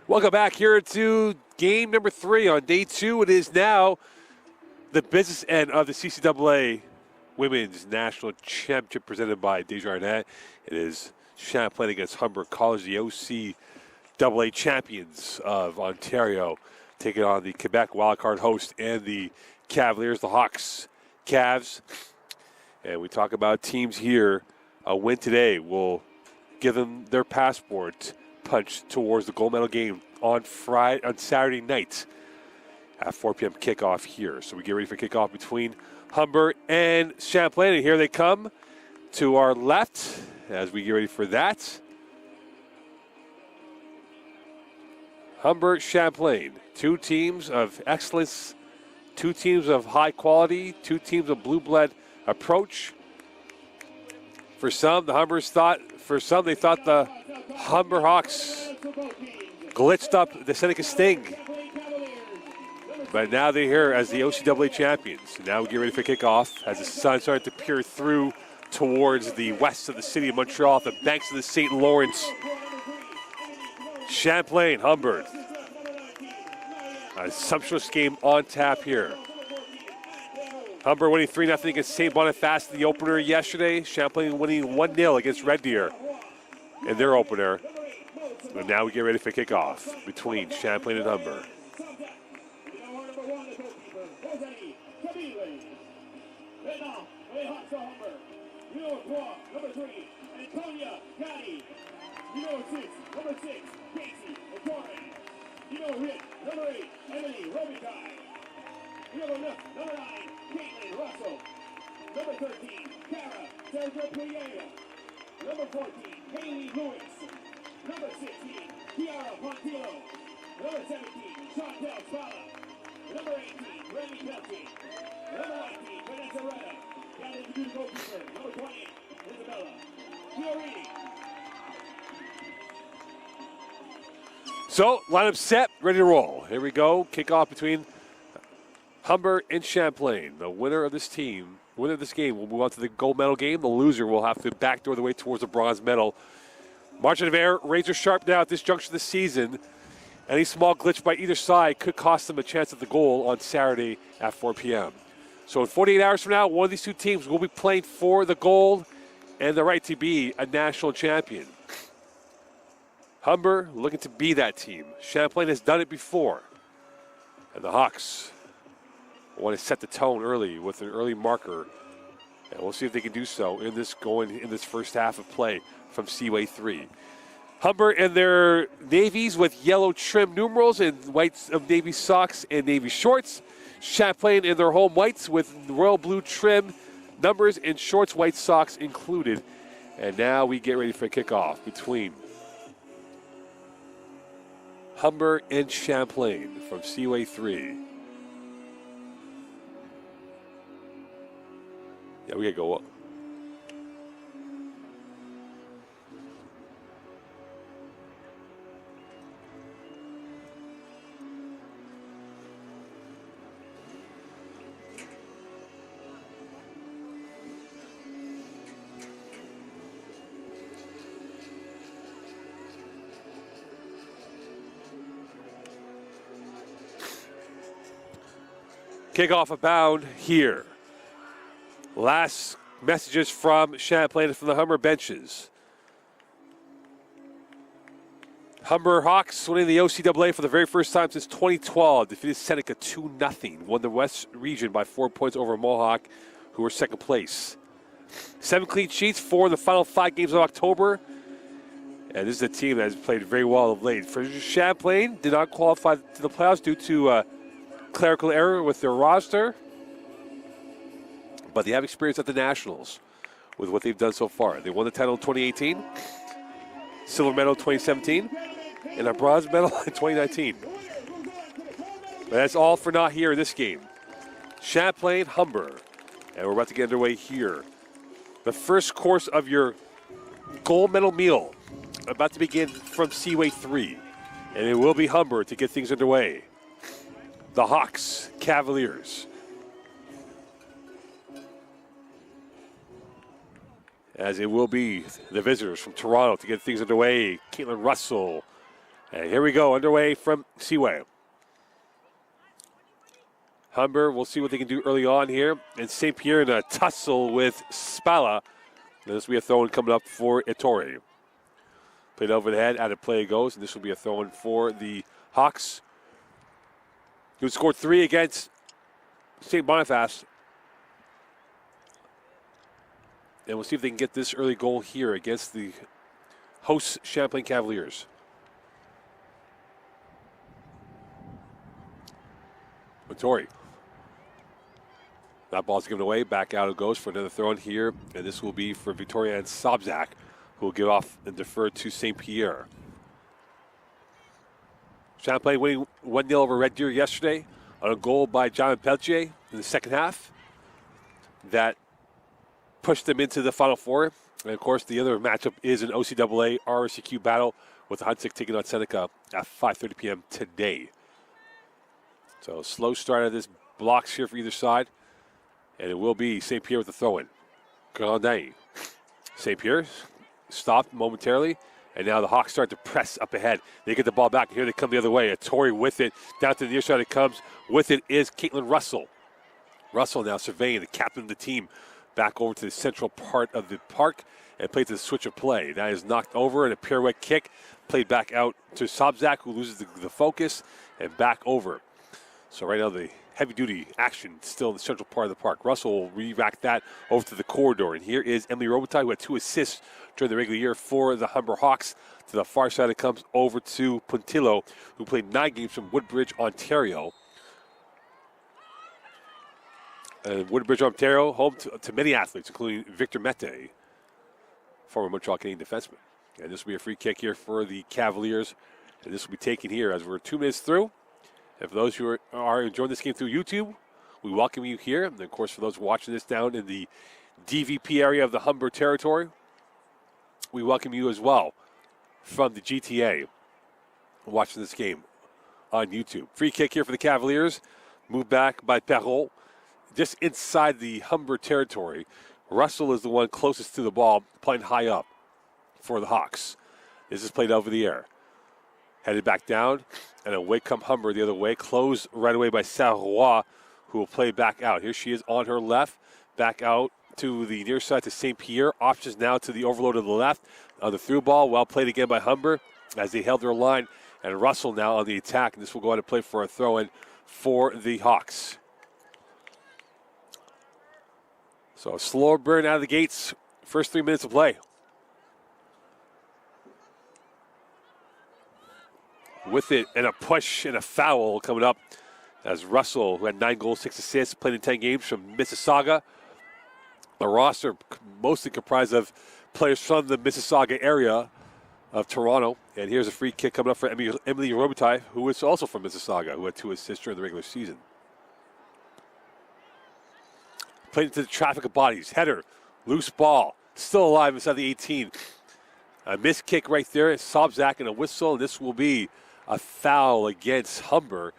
Welcome back here to game number 3 on day 2. It is now the business end of the CCAA Women's National Championship presented by Desjardins. It is Champlain against Humber College, the OCAA champions of Ontario, taking on the Quebec wildcard host and the Cavaliers, the Hawks, Cavs. And we talk about teams here. A win today will give them their passport punch towards the gold medal game on Saturday night at 4 p.m. kickoff here. So we get ready for kickoff between Humber and Champlain. And here they come to our left as we get ready for that. Humber, Champlain, two teams of excellence, two teams of high quality, two teams of blue blood approach. For some, they thought the Humber Hawks glitched up the Seneca Sting. But now they're here as the OCAA champions. Now we get ready for kickoff as the sun started to peer through towards the west of the city of Montreal, at the banks of the St. Lawrence. Champlain, Humber. A sumptuous game on tap here. Humber winning 3-0 against St. Boniface in the opener yesterday. Champlain winning 1-0 against Red Deer in their opener. And now we get ready for kickoff between Champlain and Humber. Number 13, Cara Sergio Pereira. Number 14, Haley Lewis. Number 16, Kiara Pontillo. Number 17, Chantel Spala. Number 18, Randy Pelche. Number 19, Vanessa Retta. Got it to do goalkeeper. Number 20, Isabella Fiorini. So, lineup set, ready to roll. Here we go. Kickoff between Humber and Champlain. The winner of this game will move on to the gold medal game. The loser will have to backdoor the way towards the bronze medal. Margin of error, razor sharp now at this juncture of the season. Any small glitch by either side could cost them a chance at the goal on Saturday at 4 p.m. So in 48 hours from now, one of these two teams will be playing for the gold and the right to be a national champion. Humber looking to be that team. Champlain has done it before. And the Hawks want to set the tone early with an early marker. And we'll see if they can do so in this first half of play from Seaway 3. Humber in their navies with yellow trim numerals and whites of navy socks and navy shorts. Champlain in their home whites with royal blue trim numbers and shorts, white socks included. And now we get ready for a kickoff between Humber and Champlain from Seaway 3. Yeah, we gotta go up. Kickoff abound here. Last messages from Champlain and from the Humber benches. Humber Hawks winning the OCAA for the very first time since 2012. Defeated Seneca 2-0. Won the West region by 4 points over Mohawk, who were second place. 7 clean sheets, 4 in the final 5 games of October. And this is a team that has played very well of late. For Champlain, did not qualify to the playoffs due to clerical error with their roster. But they have experience at the Nationals with what they've done so far. They won the title in 2018, silver medal in 2017, and a bronze medal in 2019. But that's all for not here in this game. Champlain, Humber, and we're about to get underway here. The first course of your gold medal meal about to begin from Seaway 3, and it will be Humber to get things underway. The Hawks, Cavaliers. As it will be the visitors from Toronto to get things underway. Caitlin Russell, And here we go, underway from Seaway. Humber, we'll see what they can do early on here. And St. Pierre in a tussle with Spala. This will be a throw-in coming up for Ettore. Played over the head, out of play it goes, and this will be a throw-in for the Hawks, who scored 3 against St. Boniface. And we'll see if they can get this early goal here against the hosts Champlain Cavaliers. Ettore. That ball's given away. Back out it goes for another throw-in here. And this will be for Victoria and Sobzak, who will give off and defer to St. Pierre. Champlain winning 1-0 over Red Deer yesterday on a goal by John Peltier in the second half. That pushed them into the Final Four. And, of course, the other matchup is an OCAA RSCQ battle with the Huntsick taking on Seneca at 5:30 p.m. today. So slow start of this blocks here for either side. And it will be St. Pierre with the throw-in. Grandin. St. Pierre stopped momentarily. And now the Hawks start to press up ahead. They get the ball back. Here they come the other way. Ettore with it. Down to the near side it comes. With it is Caitlin Russell. Russell now surveying, the captain of the team, back over to the central part of the park and played to the switch of play. That is knocked over and a pirouette kick. Played back out to Sobzak, who loses the focus, and back over. So right now the heavy-duty action still in the central part of the park. Russell will re-rack that over to the corridor. And here is Emily Robitaille, who had 2 assists during the regular year for the Humber Hawks. To the far side, it comes over to Puntillo, who played 9 games from Woodbridge, Ontario. And Woodbridge, Ontario, home to many athletes, including Victor Mete, former Montreal Canadian defenseman. And this will be a free kick here for the Cavaliers. And this will be taken here as we're 2 minutes through. And for those who are enjoying this game through YouTube, we welcome you here. And, of course, for those watching this down in the DVP area of the Humber territory, we welcome you as well from the GTA watching this game on YouTube. Free kick here for the Cavaliers. Moved back by Perrault. Just inside the Humber territory. Russell is the one closest to the ball, playing high up for the Hawks. This is played over the air. Headed back down, and away come Humber the other way. Closed right away by Saint-Roy, who will play back out. Here she is on her left. Back out to the near side to St. Pierre. Options now to the overload of the left. On the through ball, well played again by Humber as they held their line. And Russell now on the attack, and this will go out to play for a throw-in for the Hawks. So a slower burn out of the gates. First 3 minutes of play. With it and a push and a foul coming up as Russell, who had 9 goals, 6 assists, played in 10 games from Mississauga. The roster mostly comprised of players from the Mississauga area of Toronto. And here's a free kick coming up for Emily Robitaille, who is also from Mississauga, who had 2 assists during the regular season. Played into the traffic of bodies. Header, loose ball, still alive inside the 18. A missed kick right there. Sobzak and a whistle, and this will be a foul against Humber.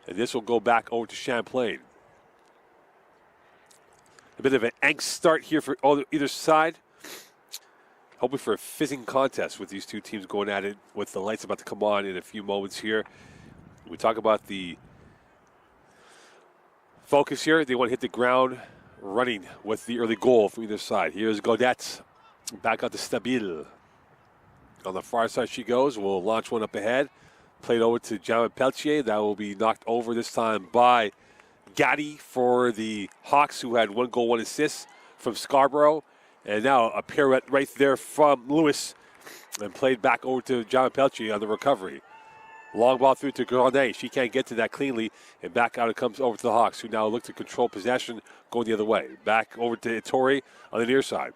And this will go back over to Champlain. A bit of an angst start here for either side. Hoping for a fizzing contest with these two teams going at it with the lights about to come on in a few moments here. We talk about the focus here. They want to hit the ground running with the early goal from either side. Here's Gaudette. Back out to Stabile. On the far side she goes. We'll launch one up ahead. Played over to Jamin Peltier. That will be knocked over this time by Gaddy for the Hawks, who had 1 goal, 1 assist from Scarborough. And now a pirouette right there from Lewis. And played back over to Jamin Peltier on the recovery. Long ball through to Grandin. She can't get to that cleanly. And back out it comes over to the Hawks, who now look to control possession going the other way. Back over to Ettore on the near side.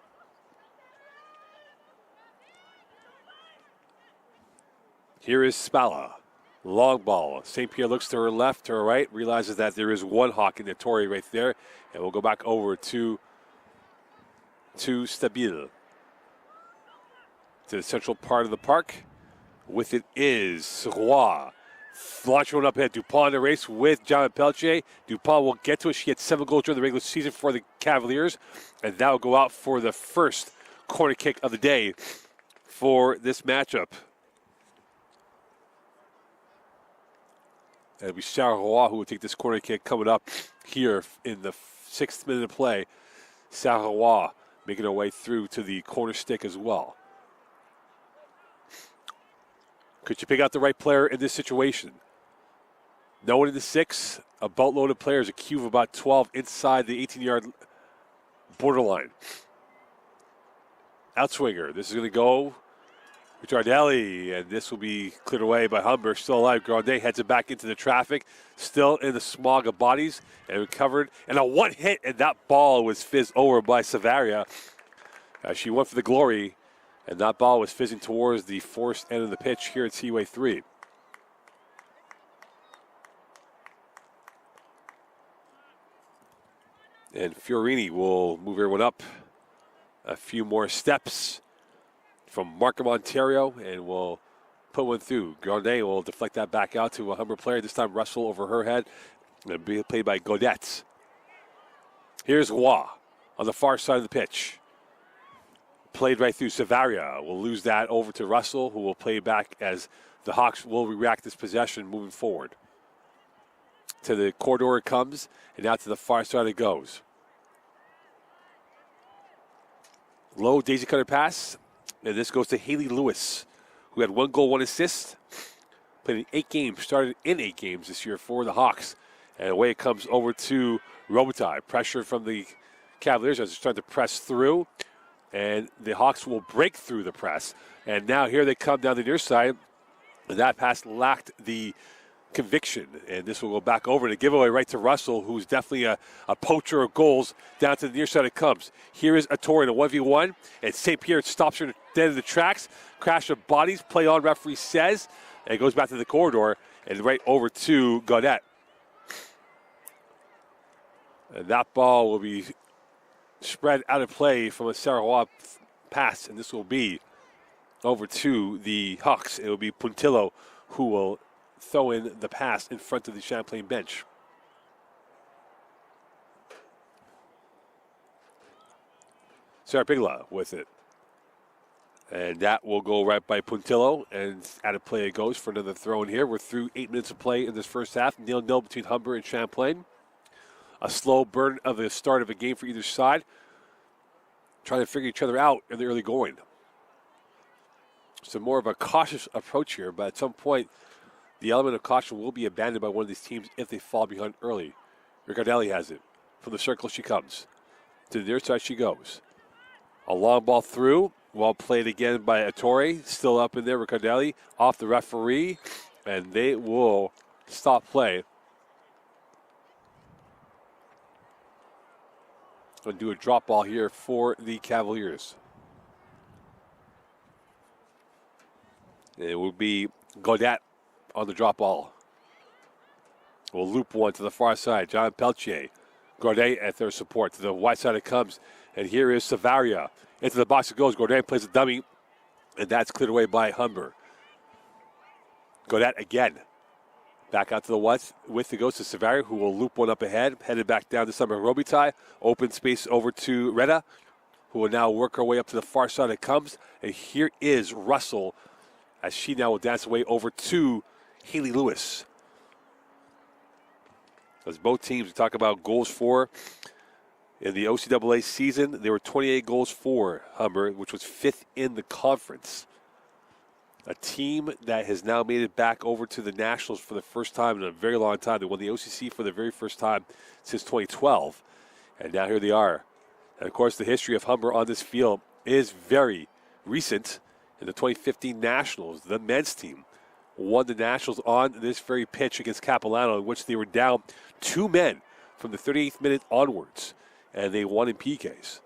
Here is Spala. Long ball. St. Pierre looks to her left, to her right, realizes that there is one Hawk in Ettore right there. And we'll go back over to Stabile. To the central part of the park. With it is Roy. Launching one up ahead. Dupont in the race with John Peltier. Dupont will get to it. She had 7 goals during the regular season for the Cavaliers. And that will go out for the first corner kick of the day for this matchup. And it'll be Sarah Roy who will take this corner kick coming up here in the 6th minute of play. Sarah Roy making her way through to the corner stick as well. Could you pick out the right player in this situation? No one in the 6, a boatload of players, a queue of about 12 inside the 18-yard borderline. Outswinger, this is going to go to Tardelli, and this will be cleared away by Humber, still alive. Grandet heads it back into the traffic, still in the smog of bodies, and recovered. And a one hit, and that ball was fizzed over by Savaria. She went for the glory, and that ball was fizzing towards the forced end of the pitch here at Seaway 3. And Fiorini will move everyone up a few more steps from Markham, Ontario, and will put one through. Grandet will deflect that back out to a Humber player. This time Russell over her head. And be played by Godette. Here's Roy on the far side of the pitch. Played right through Savaria. Will lose that over to Russell, who will play back as the Hawks will react this possession moving forward. To the corridor it comes, and out to the far side it goes. Low daisy cutter pass, and this goes to Haley Lewis, who had 1 goal, 1 assist. Played in 8 games, started in 8 games this year for the Hawks. And away it comes over to Robitaille. Pressure from the Cavaliers as they're starting to press through. And the Hawks will break through the press. And now here they come down the near side. And that pass lacked the conviction. And this will go back over to giveaway right to Russell, who's definitely a poacher of goals. Down to the near side it comes. Here is Attore in a 1v1. And St. Pierre stops her dead in the tracks. Crash of bodies. Play on, referee says. And it goes back to the corridor. And right over to Godette. And that ball will be spread out of play from a Sarah Roy pass. And this will be over to the Hawks. It will be Puntillo who will throw in the pass in front of the Champlain bench. Sarah Pigla with it. And that will go right by Puntillo. And out of play it goes for another throw in here. We're through 8 minutes of play in this first half. 0-0 between Humber and Champlain. A slow burn of the start of a game for either side. Trying to figure each other out in the early going. So more of a cautious approach here, but at some point, the element of caution will be abandoned by one of these teams if they fall behind early. Riccardelli has it. From the circle she comes. To the near side she goes. A long ball through. Well played again by Attore. Still up in there, Riccardelli. Off the referee. And they will stop play. Going to do a drop ball here for the Cavaliers. It will be Godette on the drop ball. We'll loop one to the far side. John Peltier. Gaudet at their support. To the wide side it comes. And here is Savaria. Into the box it goes. Gaudet plays a dummy. And that's cleared away by Humber. Godette again. Back out to the width it goes to Savaria, who will loop one up ahead. Headed back down to Summer Robitaille. Open space over to Retta, who will now work her way up to the far side it comes. And here is Russell, as she now will dance away over to Haley Lewis. As both teams talk about goals for in the OCAA season, there were 28 goals for Humber, which was 5th in the conference. A team that has now made it back over to the Nationals for the first time in a very long time. They won the OCC for the very first time since 2012. And now here they are. And, of course, the history of Humber on this field is very recent. In the 2015 Nationals, the men's team won the Nationals on this very pitch against Capilano, in which they were down 2 men from the 38th minute onwards. And they won in PKs.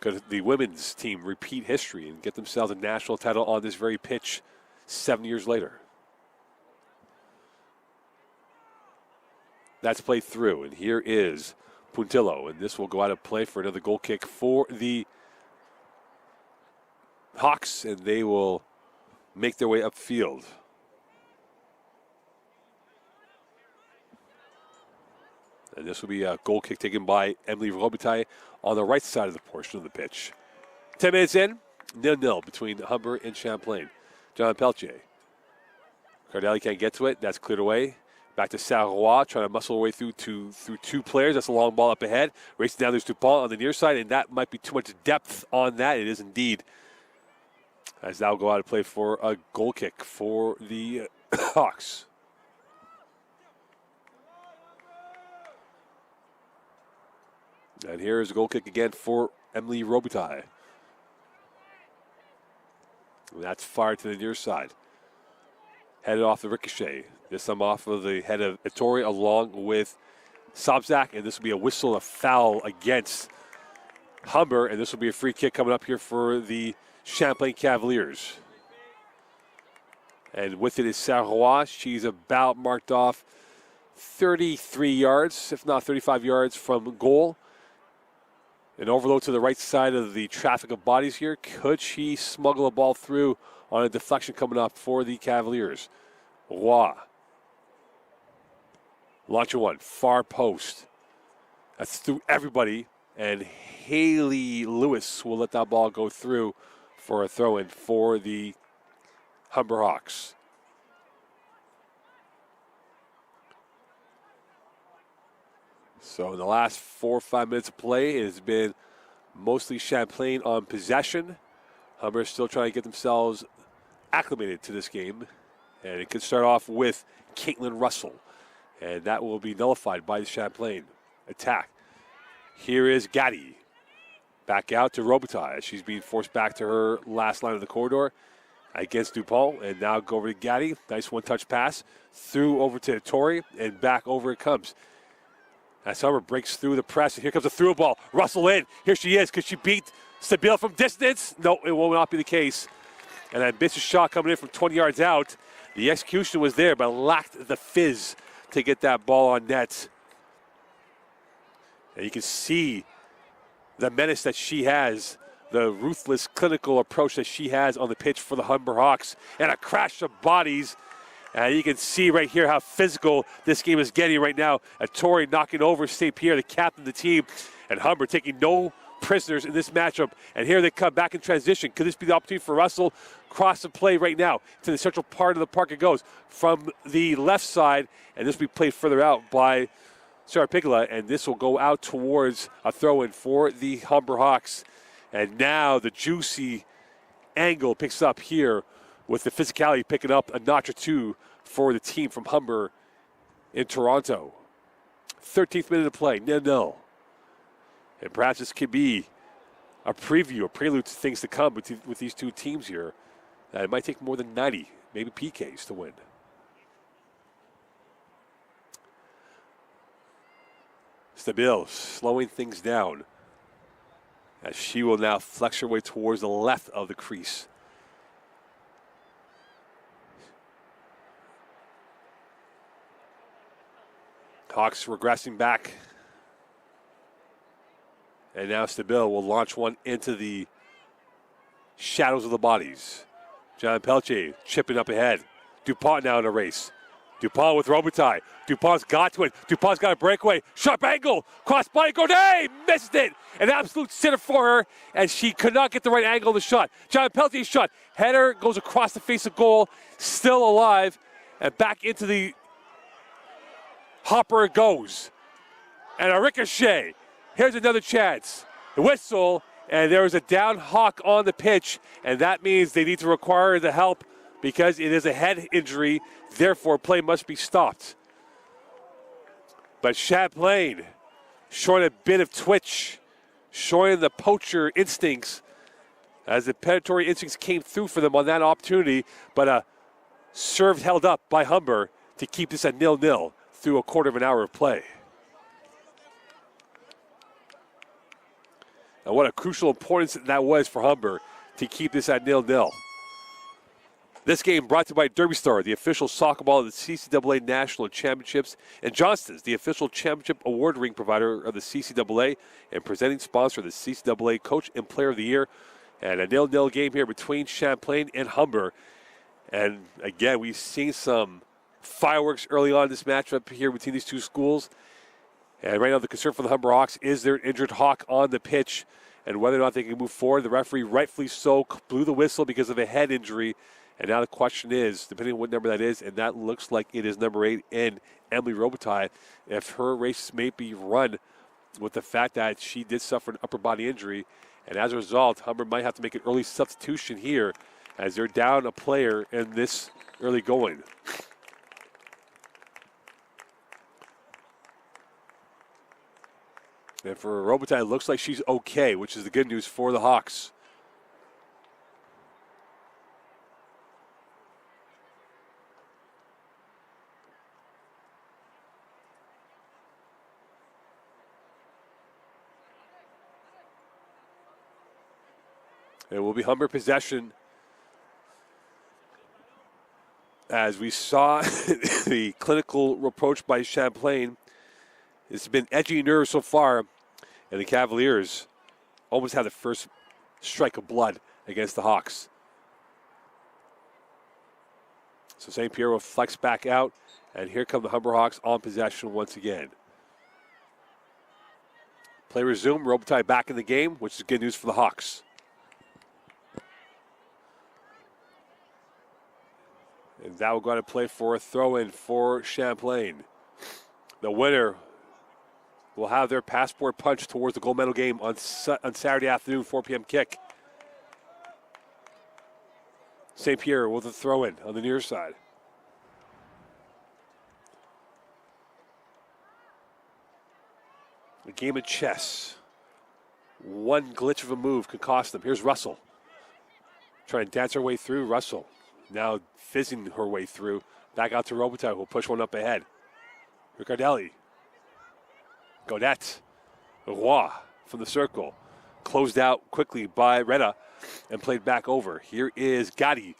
Could the women's team repeat history and get themselves a national title on this very pitch 7 years later? That's played through, and here is Puntillo, and this will go out of play for another goal kick for the Hawks, and they will make their way upfield. And this will be a goal kick taken by Emily Robitaille on the right side of the portion of the pitch. 10 minutes in, 0-0 between Humber and Champlain. John Peltier. Cardelli can't get to it. That's cleared away. Back to Saint-Lambert, trying to muscle her way through two players. That's a long ball up ahead. Racing down, there's Dupont on the near side, and that might be too much depth on that. It is indeed. As that will go out to play for a goal kick for the Hawks. And here's a goal kick again for Emily Robitaille. That's fired to the near side. Headed off the ricochet. This time off of the head of Ettore along with Sobczak. And this will be a whistle, a foul against Humber. And this will be a free kick coming up here for the Champlain Cavaliers. And with it is Saint-Lambert. She's about marked off 33 yards, if not 35 yards from goal. An overload to the right side of the traffic of bodies here. Could she smuggle a ball through on a deflection coming up for the Cavaliers? Roy. Launcher one, far post. That's through everybody. And Haley Lewis will let that ball go through for a throw-in for the Humber Hawks. So in the last 4 or 5 minutes of play, it has been mostly Champlain on possession. Humber still trying to get themselves acclimated to this game. And it could start off with Caitlin Russell. And that will be nullified by the Champlain attack. Here is Gaddy. Back out to Robitaille. She's being forced back to her last line of the corridor against Dupont. And now go over to Gaddy. Nice one-touch pass. Through over to Ettore, and back over it comes. As Humber breaks through the press, and here comes a through ball. Russell in. Here she is. Could she beat Stabile from distance? No, it will not be the case. And an ambitious shot coming in from 20 yards out. The execution was there, but lacked the fizz to get that ball on net. And you can see the menace that she has, the ruthless, clinical approach that she has on the pitch for the Humber Hawks. And a crash of bodies. And you can see right here how physical this game is getting right now. Ettore knocking over St. Pierre, the captain of the team. And Humber taking no prisoners in this matchup. And here they come back in transition. Could this be the opportunity for Russell? Cross the play right now to the central part of the park it goes. From the left side, and this will be played further out by Sarah Piccola. And this will go out towards a throw-in for the Humber Hawks. And now the juicy angle picks up here, with the physicality picking up a notch or two for the team from Humber in Toronto. 13th minute of play, 0-0. And perhaps this could be a preview, a prelude to things to come with these two teams here. It might take more than 90, maybe PKs to win. Stabile slowing things down as she will now flex her way towards the left of the crease. Hawks regressing back. And now Stabile will launch one into the shadows of the bodies. John Peltier chipping up ahead. Dupont now in a race. Dupont with Robitaille. Dupont's got to it. Dupont's got a breakaway. Sharp angle. Cross body. Godet missed it. An absolute sitter for her. And she could not get the right angle of the shot. John Peltier's shot. Header goes across the face of goal. Still alive. And back into the hopper it goes. And a ricochet. Here's another chance. The whistle. And there is a down Hawk on the pitch. And that means they need to require the help because it is a head injury. Therefore, play must be stopped. But Champlain showing a bit of twitch, showing the poacher instincts as the predatory instincts came through for them on that opportunity. But a serve held up by Humber to keep this at 0-0 through a quarter of an hour of play. And what a crucial importance that was for Humber to keep this at 0-0. This game brought to you by Derby Star, the official soccer ball of the CCAA National Championships, and Johnston's, the official championship award ring provider of the CCAA and presenting sponsor of the CCAA Coach and Player of the Year. And a 0-0 game here between Champlain and Humber. And again, we've seen some fireworks early on in this matchup here between these two schools. And right now the concern for the Humber Hawks is their injured Hawk on the pitch and whether or not they can move forward. The referee, rightfully so, blew the whistle because of a head injury. And now the question is, depending on what number that is, and that looks like it is number 8 in Emily Robitaille, if her race may be run with the fact that she did suffer an upper body injury. And as a result, Humber might have to make an early substitution here as they're down a player in this early going. And for Robitaille, it looks like she's okay, which is the good news for the Hawks. It will be Humber possession. As we saw the clinical approach by Champlain, it's been edgy nerves so far, and the Cavaliers almost had the first strike of blood against the Hawks. So St. Pierre will flex back out, and here come the Humber Hawks on possession once again. Play resumed, Robitaille back in the game, which is good news for the Hawks. And that will go to play for a throw-in for Champlain. The winner will have their passport punch towards the gold medal game on Saturday afternoon, 4 p.m. kick. St. Pierre with a throw-in on the near side. A game of chess. One glitch of a move could cost them. Here's Russell. Trying to dance her way through. Russell now fizzing her way through. Back out to Robitaille, who'll push one up ahead. Riccardelli. Godette. Roy from the circle. Closed out quickly by Retta and played back over. Here is Gatti,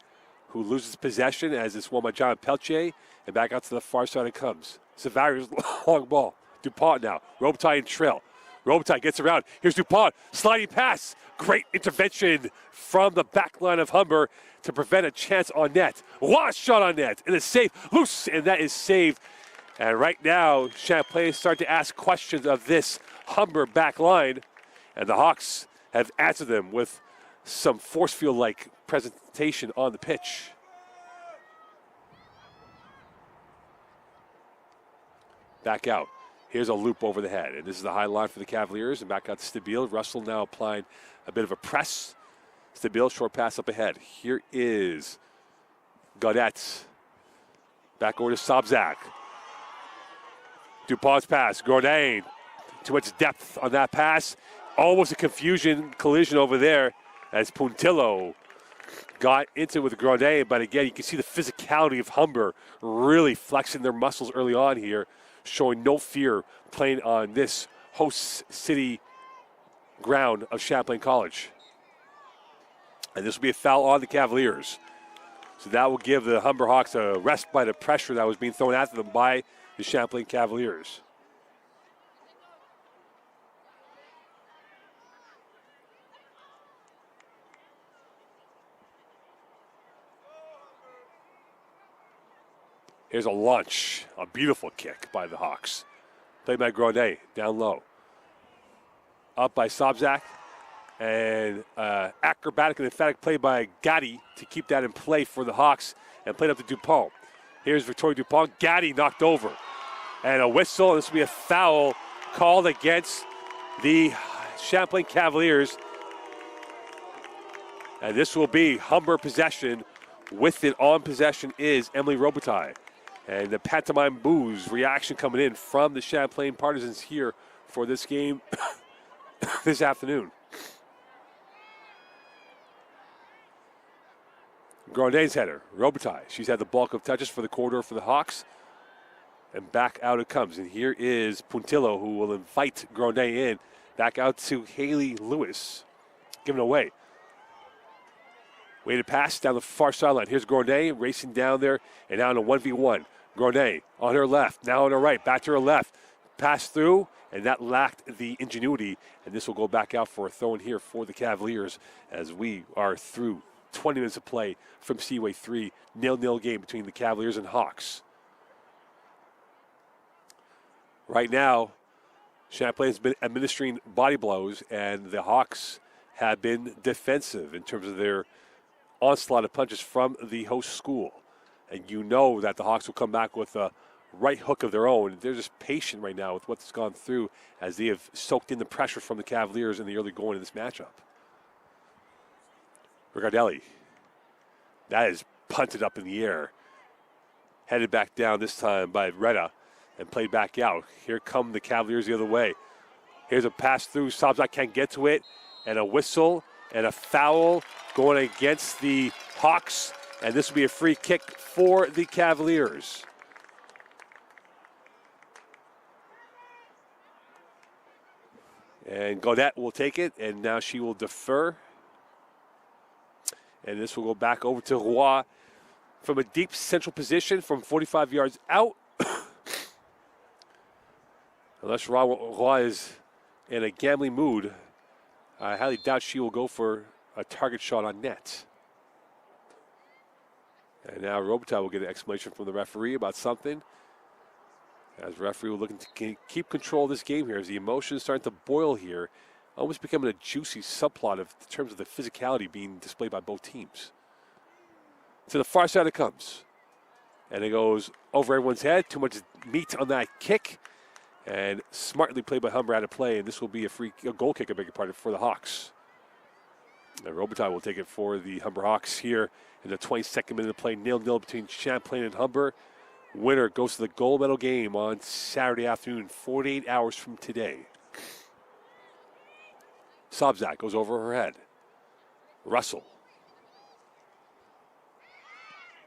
who loses possession as it's won by John Peltier. And back out to the far side it comes. Savari's long ball. DuPont now. Robitaille and Trill. Robitaille gets around. Here's DuPont. Sliding pass. Great intervention from the back line of Humber to prevent a chance on net. One shot on net. And it's safe. Loose. And that is saved. And right now, Champlain start to ask questions of this Humber back line. And the Hawks have answered them with some force field-like presentation on the pitch. Back out. Here's a loop over the head. And this is the high line for the Cavaliers. And back out to Stabile. Russell now applying a bit of a press. Stabile, short pass up ahead. Here is Gaudette. Back over to Sobzak. DuPont's pass. Gourdin. Too much depth on that pass. Almost a collision over there as Puntillo got into it with Gourdin. But again, you can see the physicality of Humber really flexing their muscles early on here, showing no fear playing on this host city ground of Champlain College. And this will be a foul on the Cavaliers. So that will give the Humber Hawks a rest by the pressure that was being thrown at them by the Champlain Cavaliers. Here's a launch, a beautiful kick by the Hawks. Played by Grodé, down low. Up by Sobzak. And acrobatic and emphatic play by Gatti to keep that in play for the Hawks and played up to Dupont. Here's Victoria Dupont. Gatti knocked over. And a whistle. This will be a foul called against the Champlain Cavaliers. And this will be Humber possession. With it on possession is Emily Robitaille. And the pantomime boos reaction coming in from the Champlain partisans here for this game this afternoon. Grodin's header, Robitaille. She's had the bulk of touches for the corridor for the Hawks. And back out it comes. And here is Puntillo, who will invite Grodin in. Back out to Haley Lewis. Given away. Weighted pass down the far sideline. Here's Grodin racing down there and now in a 1v1. Grodin on her left, now on her right, back to her left. Pass through, and that lacked the ingenuity. And this will go back out for a throw in here for the Cavaliers as we are through 20 minutes of play from Seaway 3. 0-0 game between the Cavaliers and Hawks. Right now, Champlain's been administering body blows, and the Hawks have been defensive in terms of their onslaught of punches from the host school. And you know that the Hawks will come back with a right hook of their own. They're just patient right now with what's gone through as they have soaked in the pressure from the Cavaliers in the early going in this matchup. Riccardelli. That is punted up in the air. Headed back down this time by Retta and played back out. Here come the Cavaliers the other way. Here's a pass through. Sobczak can't get to it. And a whistle and a foul going against the Hawks. And this will be a free kick for the Cavaliers. And Gaudette will take it, and now she will defer. And this will go back over to Roy from a deep central position from 45 yards out. Unless Roy is in a gambling mood, I highly doubt she will go for a target shot on net. And now Robitaille will get an exclamation from the referee about something. As the referee will looking to keep control of this game here as the emotions starting to boil here, almost becoming a juicy subplot in terms of the physicality being displayed by both teams. To the far side it comes. And it goes over everyone's head. Too much meat on that kick. And smartly played by Humber out of play. And this will be a goal kick, I beg your pardon, for the Hawks. And Robitaille will take it for the Humber Hawks here in the 22nd minute of play. 0-0 between Champlain and Humber. Winner goes to the gold medal game on Saturday afternoon, 48 hours from today. Sobczak goes over her head. Russell.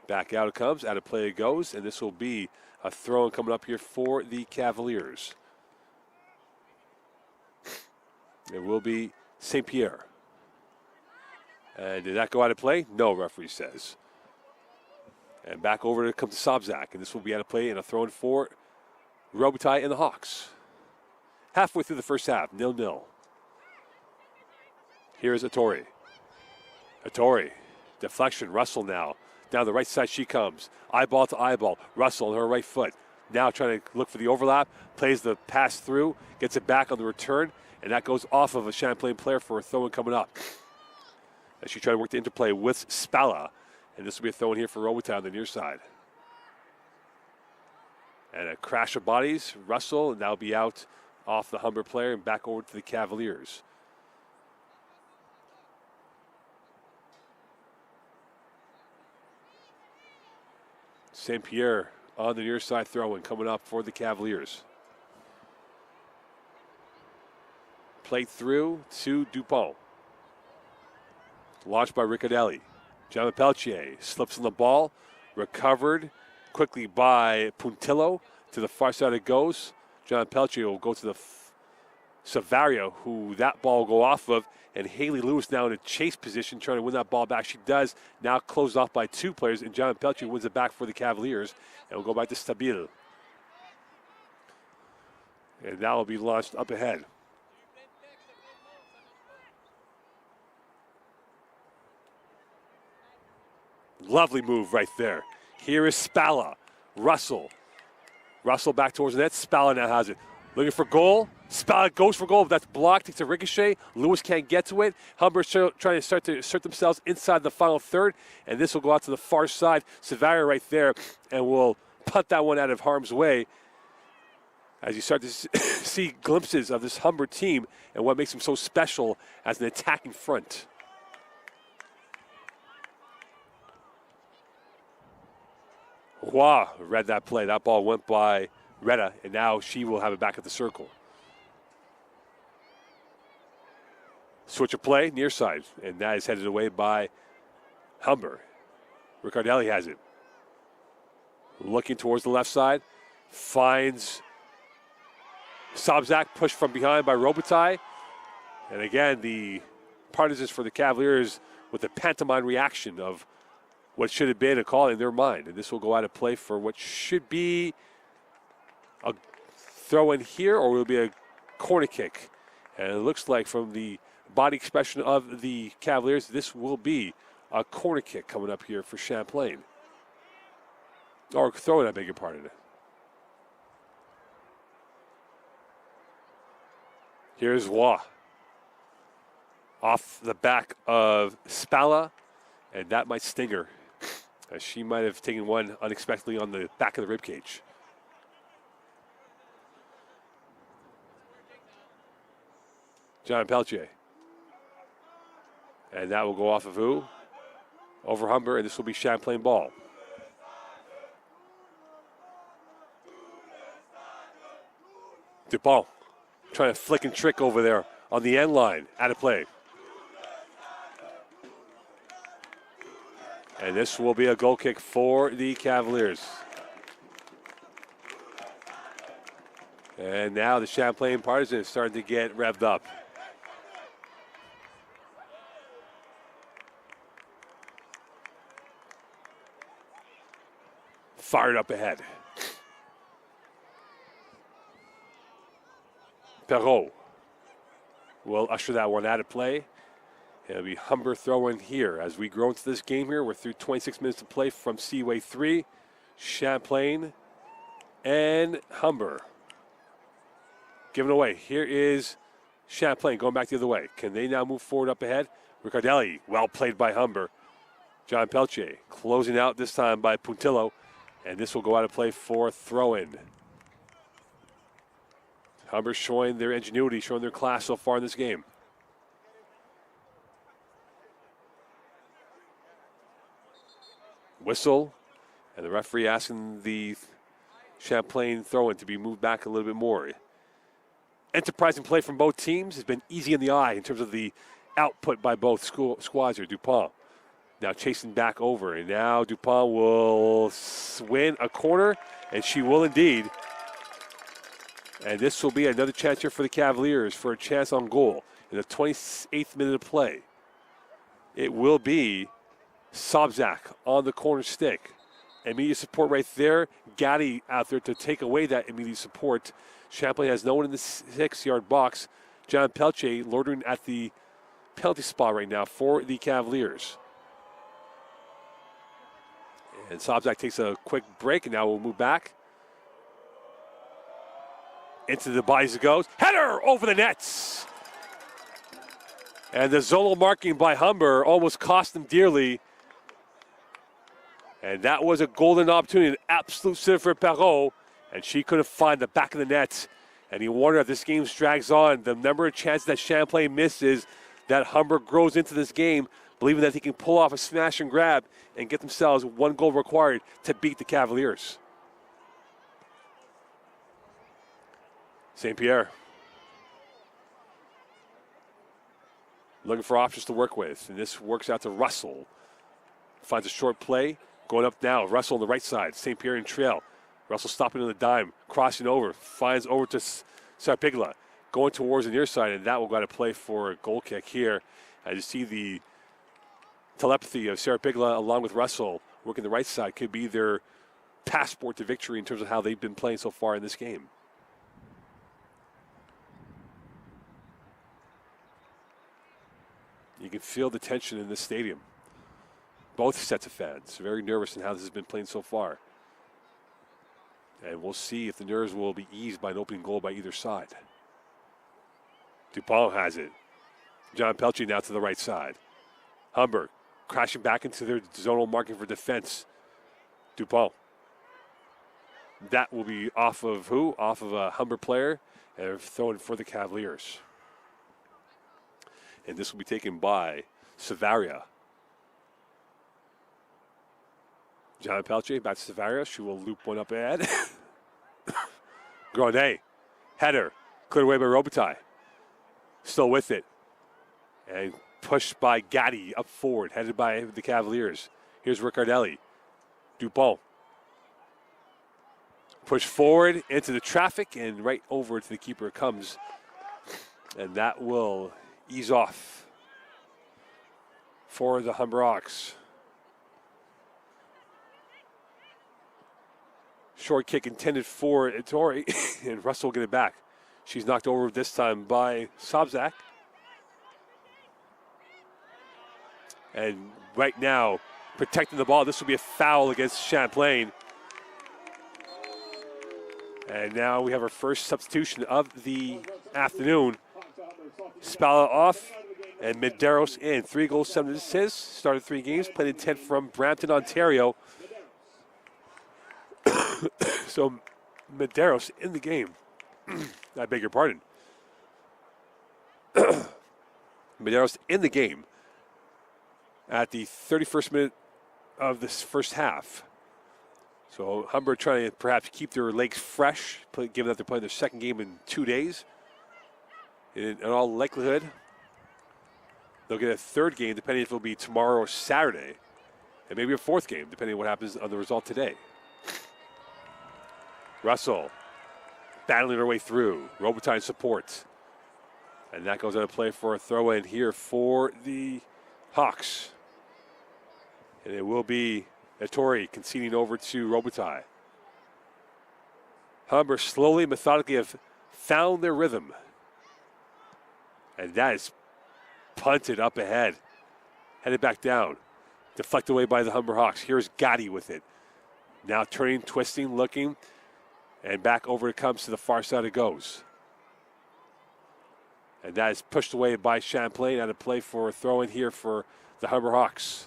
Back out it comes, out of play it goes, and this will be a throw-in coming up here for the Cavaliers. It will be St. Pierre. And did that go out of play? No, referee says. And back over to come to Sobczak, and this will be out of play and a throw-in for Robitaille and the Hawks. Halfway through the first half, 0-0. Here's Ettore. Ettore, deflection, Russell now. Down the right side she comes. Eyeball to eyeball. Russell on her right foot. Now trying to look for the overlap. Plays the pass through. Gets it back on the return. And that goes off of a Champlain player for a throw-in coming up. As she trying to work the interplay with Spalla. And this will be a throw-in here for Robitaille on the near side. And a crash of bodies. Russell, and that'll be out off the Humber player and back over to the Cavaliers. St. Pierre on the near side throw-in coming up for the Cavaliers. Played through to Dupont. Launched by Riccardelli. John Peltier slips on the ball. Recovered quickly by Puntillo. To the far side it goes. John Peltier will go to the Savaria, who that ball will go off of. And Haley Lewis now in a chase position trying to win that ball back. She does. Now closed off by two players. And John Peltier wins it back for the Cavaliers. And we'll go back to Stabil. And that will be launched up ahead. Lovely move right there. Here is Spalla. Russell. Russell back towards the net. Spalla now has it. Looking for goal. Spalla goes for goal, but that's blocked. It's a ricochet. Lewis can't get to it. Humber's trying to start to assert themselves inside the final third, and this will go out to the far side. Savaria right there, and will punt that one out of harm's way as you start to see glimpses of this Humber team and what makes them so special as an attacking front. Roy read that play. That ball went by Retta, and now she will have it back at the circle. Switch of play, near side, and that is headed away by Humber. Riccardelli has it. Looking towards the left side, finds Sobczak, pushed from behind by Robitaille. And again, the partisans for the Cavaliers with the pantomime reaction of what should have been a call in their mind. And this will go out of play for what should be a throw in here, or will be a corner kick. And it looks like from the body expression of the Cavaliers, this will be a corner kick coming up here for Champlain. Or throw in, I beg your pardon. Here's Roy. Off the back of Spalla. And that might sting her, as she might have taken one unexpectedly on the back of the ribcage. John Peltier. And that will go off of who? Over Humber, and this will be Champlain ball. Dupont trying to flick and trick over there on the end line. Out of play. And this will be a goal kick for the Cavaliers. And now the Champlain Partisans is starting to get revved up. Fired up ahead. Perrault will usher that one out of play. It'll be Humber throwing here. As we grow into this game here, we're through 26 minutes to play from Seaway 3. Champlain and Humber. Giving away. Here is Champlain going back the other way. Can they now move forward up ahead? Riccardelli, well played by Humber. John Peltier closing out this time by Puntillo. And this will go out of play for throw-in. Humber showing their ingenuity, showing their class so far in this game. Whistle, and the referee asking the Champlain throw-in to be moved back a little bit more. Enterprising play from both teams has been easy in the eye in terms of the output by both squads here. Dupont now chasing back over, and now Dupont will win a corner, and she will indeed. And this will be another chance here for the Cavaliers for a chance on goal in the 28th minute of play. It will be Sobzak on the corner stick. Immediate support right there. Gaddy out there to take away that immediate support. Champlain has no one in the 6-yard box. John Peltier loitering at the penalty spot right now for the Cavaliers. And Sobzak takes a quick break, and now we'll move back. Into the bodies it goes. Header over the nets. And the zonal marking by Humber almost cost them dearly. And that was a golden opportunity, an absolute sitter for Perrault. And she couldn't find the back of the net. And you wonder if this game drags on, the number of chances that Champlain misses, that Humber grows into this game, believing that they can pull off a smash and grab and get themselves one goal required to beat the Cavaliers. St. Pierre looking for options to work with, and this works out to Russell. Finds a short play, going up now. Russell on the right side, St. Pierre in trail. Russell stopping on the dime, crossing over, finds over to Sarpigla, going towards the near side, and that will go to play for a goal kick here. As you see the telepathy of Sarpigla along with Russell working the right side could be their passport to victory in terms of how they've been playing so far in this game. You can feel the tension in this stadium. Both sets of fans very nervous in how this has been playing so far. And we'll see if the nerves will be eased by an opening goal by either side. Dupont has it. John Peltier now to the right side. Humber crashing back into their zonal marking for defense. Dupont. That will be off of who? Off of a Humber player, and throwing for the Cavaliers. And this will be taken by Savaria. John Peltier back to Savaria. She will loop one up ahead. Grenay. Header. Cleared away by Robitaille. Still with it. And pushed by Gaddy up forward, headed by the Cavaliers. Here's Riccardelli. Dupont. Push forward into the traffic, and right over to the keeper it comes. And that will ease off for the Humber Hawks. Short kick intended for Ettore, and Russell will get it back. She's knocked over this time by Sobzak. And right now, protecting the ball, this will be a foul against Champlain. And now we have our first substitution of the afternoon. Spalla off, And Medeiros in. 3 goals, 7 assists. Started 3 games. Played in 10 from Brampton, Ontario. So Medeiros in the game. I beg your pardon. Medeiros in the game at the 31st minute of this first half. So Humber trying to perhaps keep their legs fresh, given that they're playing their second game in 2 days. In all likelihood, they'll get a third game, depending if it'll be tomorrow or Saturday, and maybe a fourth game, depending on what happens on the result today. Russell battling her way through. Robitaille support. And that goes out of play for a throw-in here for the Hawks. And it will be Ettore conceding over to Robitaille. Humber slowly, methodically have found their rhythm. And that is punted up ahead. Headed back down. Deflected away by the Humber Hawks. Here's Gotti with it. Now turning, twisting, looking. And back over it comes to the far side it goes. And that is pushed away by Champlain. Out of play for a throw-in here for the Humber Hawks.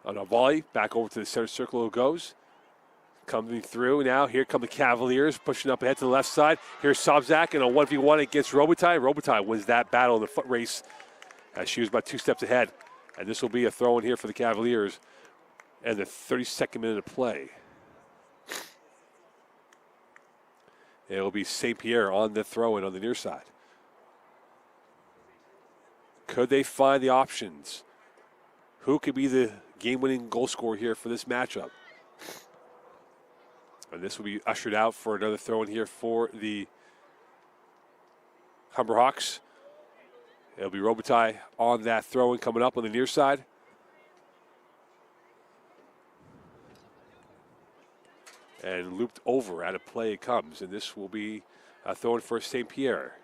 On a volley, back over to the center circle it goes. Coming through now. Here come the Cavaliers, pushing up ahead to the left side. Here's Sobczak in a 1v1 against Robitaille. Robitaille wins that battle in the foot race as she was about 2 steps ahead. And this will be a throw-in here for the Cavaliers. And the 32nd minute of play. It will be St. Pierre on the throw-in on the near side. Could they find the options? Who could be the game-winning goal scorer here for this matchup? And this will be ushered out for another throw-in here for the Humber Hawks. It'll be Robitaille on that throw-in coming up on the near side. And looped over out of play it comes. And this will be a throw-in for St. Pierre.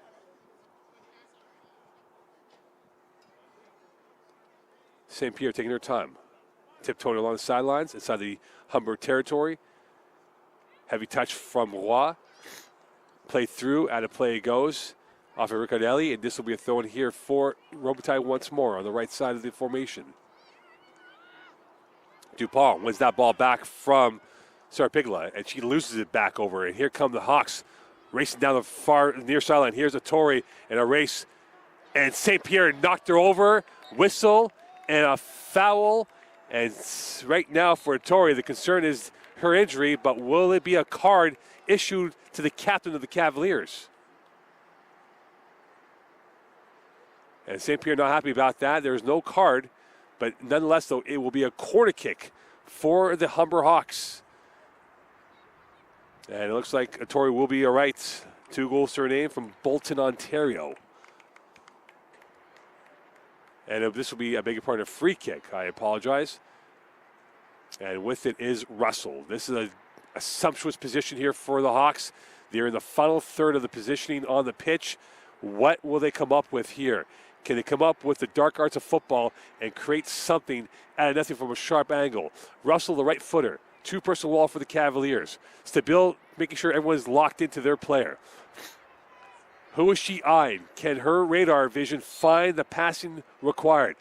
St. Pierre taking their time. Tiptoeing along the sidelines inside the Humber territory. Heavy touch from Roy. Play through, out of play it goes. Off of Riccardelli, and this will be a throw-in here for Robitaille once more on the right side of the formation. Dupont wins that ball back from Sarapigla, and she loses it back over. And here come the Hawks racing down the far near sideline. Here's Ettore in a race, and St. Pierre knocked her over. Whistle and a foul. And right now for Ettore, the concern is her injury, but will it be a card issued to the captain of the Cavaliers? And St. Pierre not happy about that. There's no card, but nonetheless, though, it will be a corner kick for the Humber Hawks. And it looks like Ettore will be all right. 2 goals to her name from Bolton, Ontario. And this will be, I beg your pardon, a free kick. I apologize. And with it is Russell. This is a sumptuous position here for the Hawks. They're in the final third of the positioning on the pitch. What will they come up with here? Can they come up with the dark arts of football and create something out of nothing from a sharp angle? Russell, the right footer. 2-person wall for the Cavaliers. Stabile, making sure everyone's locked into their player. Who is she eyeing? Can her radar vision find the passing required?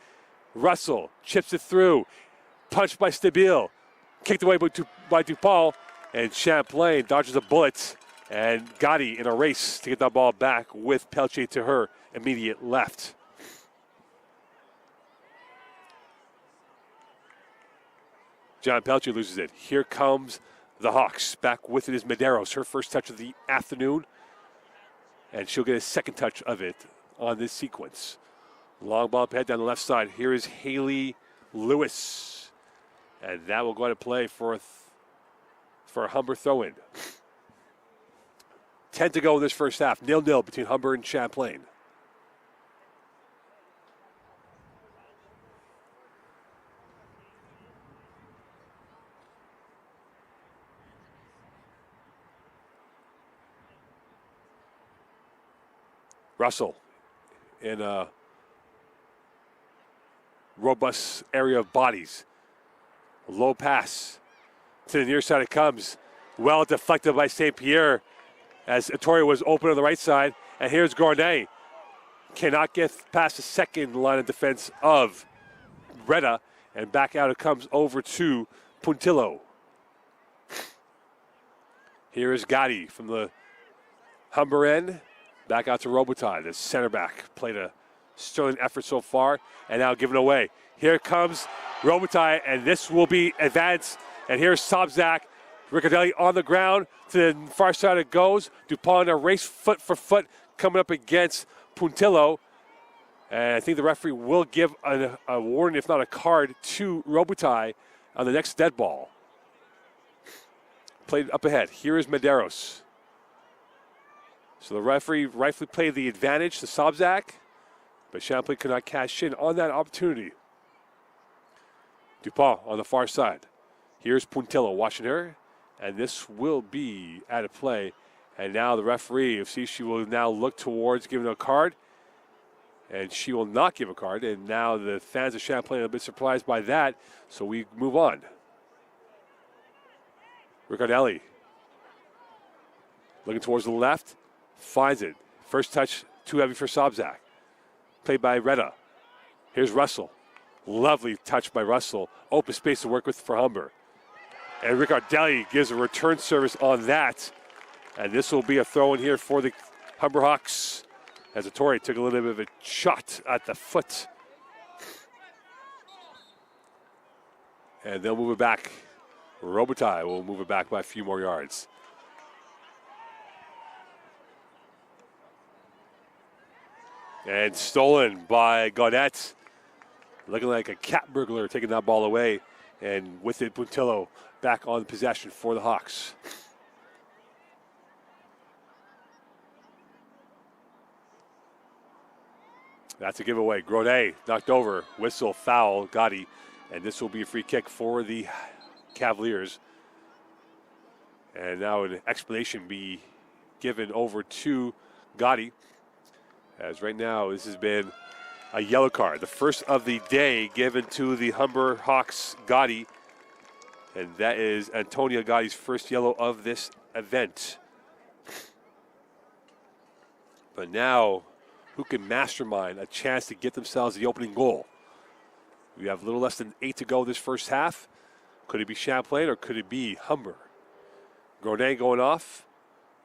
Russell chips it through. Punched by Stabile. Kicked away by Dupont. And Champlain dodges a bullet. And Gotti in a race to get that ball back with Pelche to her immediate left. John Pelche loses it. Here comes the Hawks. Back with it is Medeiros. Her first touch of the afternoon. And she'll get a second touch of it on this sequence. Long ball up ahead down the left side. Here is Haley Lewis. And that will go to play for a Humber throw-in. 10 to go in this first half. 0-0 between Humber and Champlain. Russell in a robust area of bodies. A low pass to the near side it comes. Well deflected by St. Pierre as Ettore was open on the right side. And here's Gournay. Cannot get past the second line of defense of Retta. And back out it comes over to Puntillo. Here is Gotti from the Humber end. Back out to Robitaille, the center back. Played a sterling effort so far, and now given away. Here comes Robitaille, and this will be advanced. And here's Sobzak. Riccardelli on the ground. To the far side it goes. Dupont a race foot for foot coming up against Puntillo. And I think the referee will give a warning, if not a card, to Robitaille on the next dead ball. Played up ahead. Here is Medeiros. So the referee rightfully played the advantage to Sobzak, but Champlain could not cash in on that opportunity. Dupont on the far side. Here's Puntillo watching her, and this will be out of play. And now the referee of CC will now look towards giving a card, and she will not give a card. And now the fans of Champlain are a bit surprised by that, so we move on. Riccardelli looking towards the left, finds it. First touch too heavy for Sobzak. Played by Retta. Here's Russell. Lovely touch by Russell. Open space to work with for Humber. And Riccardelli gives a return service on that. And this will be a throw in here for the Humber Hawks as Ettore took a little bit of a shot at the foot. And they'll move it back. Robitaille will move it back by a few more yards. And stolen by Gaudette. Looking like a cat burglar taking that ball away. And with it, Puntillo back on possession for the Hawks. That's a giveaway. Grodé knocked over. Whistle, foul, Gotti. And this will be a free kick for the Cavaliers. And now an explanation be given over to Gotti. As right now, this has been a yellow card. The first of the day given to the Humber Hawks, Gotti. And that is Antonio Gotti's first yellow of this event. But now, who can mastermind a chance to get themselves the opening goal? We have a little less than 8 to go this first half. Could it be Champlain or could it be Humber? Grodin going off,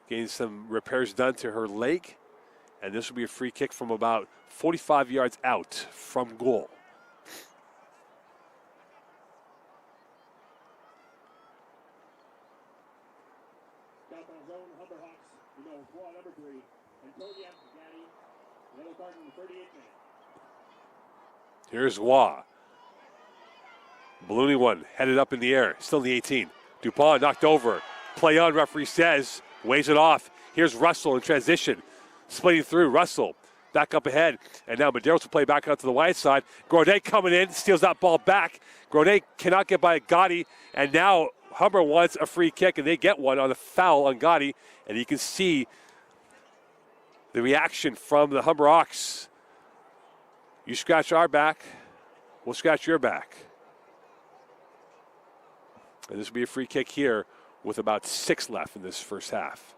getting some repairs done to her leg. And this will be a free kick from about 45 yards out from goal. Back on zone, Humber Hawks, number 3, Antonia Gatti, yellow card in the 38th minute. Here's Waugh. Balloony one, headed up in the air, still in the 18. Dupont knocked over. Play on, referee says, weighs it off. Here's Russell in transition. Splitting through, Russell back up ahead. And now Medeiros will play back out to the wide side. Grodin coming in, steals that ball back. Grodin cannot get by Gotti. And now Humber wants a free kick, and they get one on the foul on Gotti. And you can see the reaction from the Humber Hawks. You scratch our back, we'll scratch your back. And this will be a free kick here with about 6 left in this first half.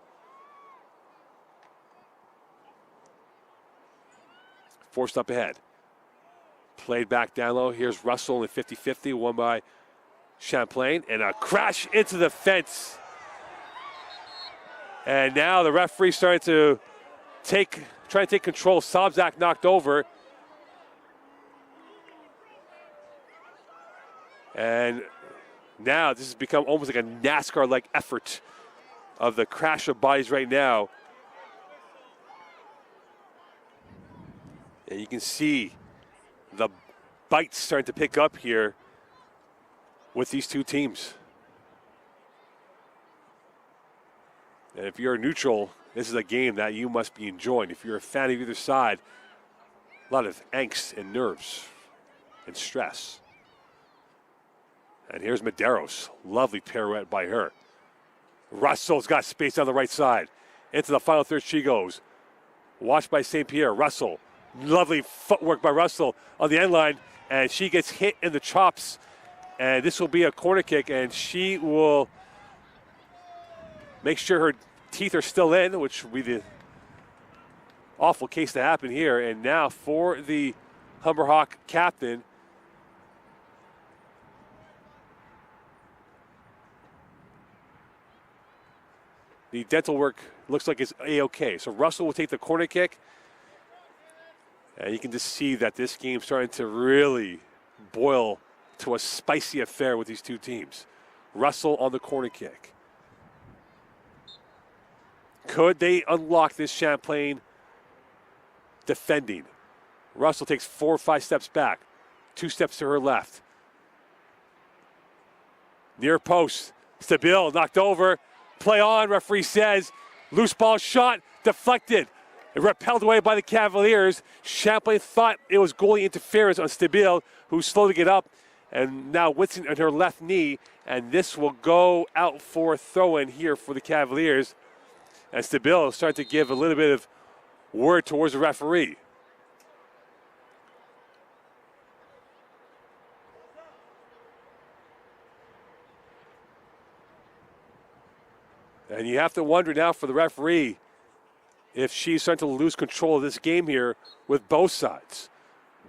Forced up ahead. Played back down low. Here's Russell in 50-50, won by Champlain. And a crash into the fence. And now the referee starting to try to take control. Sobzak knocked over. And now this has become almost like a NASCAR-like effort of the crash of bodies right now. And you can see the bites starting to pick up here with these two teams. And if you're neutral, this is a game that you must be enjoying. If you're a fan of either side, a lot of angst and nerves and stress. And here's Medeiros. Lovely pirouette by her. Russell's got space on the right side. Into the final third she goes. Watched by St. Pierre. Russell. Lovely footwork by Russell on the end line. And she gets hit in the chops. And this will be a corner kick. And she will make sure her teeth are still in, which would be the awful case to happen here. And now for the Humber Hawk captain, the dental work looks like it's A-okay. So Russell will take the corner kick. And you can just see that this game's starting to really boil to a spicy affair with these two teams. Russell on the corner kick. Could they unlock this Champlain defending? Russell takes 4 or 5 steps back. 2 steps to her left. Near post. Stabile knocked over. Play on, referee says. Loose ball shot, deflected. It repelled away by the Cavaliers. Champlain thought it was goalie interference on Stabile, who's slow to get up. And now Whitson on her left knee. And this will go out for a throw-in here for the Cavaliers. And Stabile is starting to give a little bit of word towards the referee. And you have to wonder now for the referee if she's starting to lose control of this game here with both sides.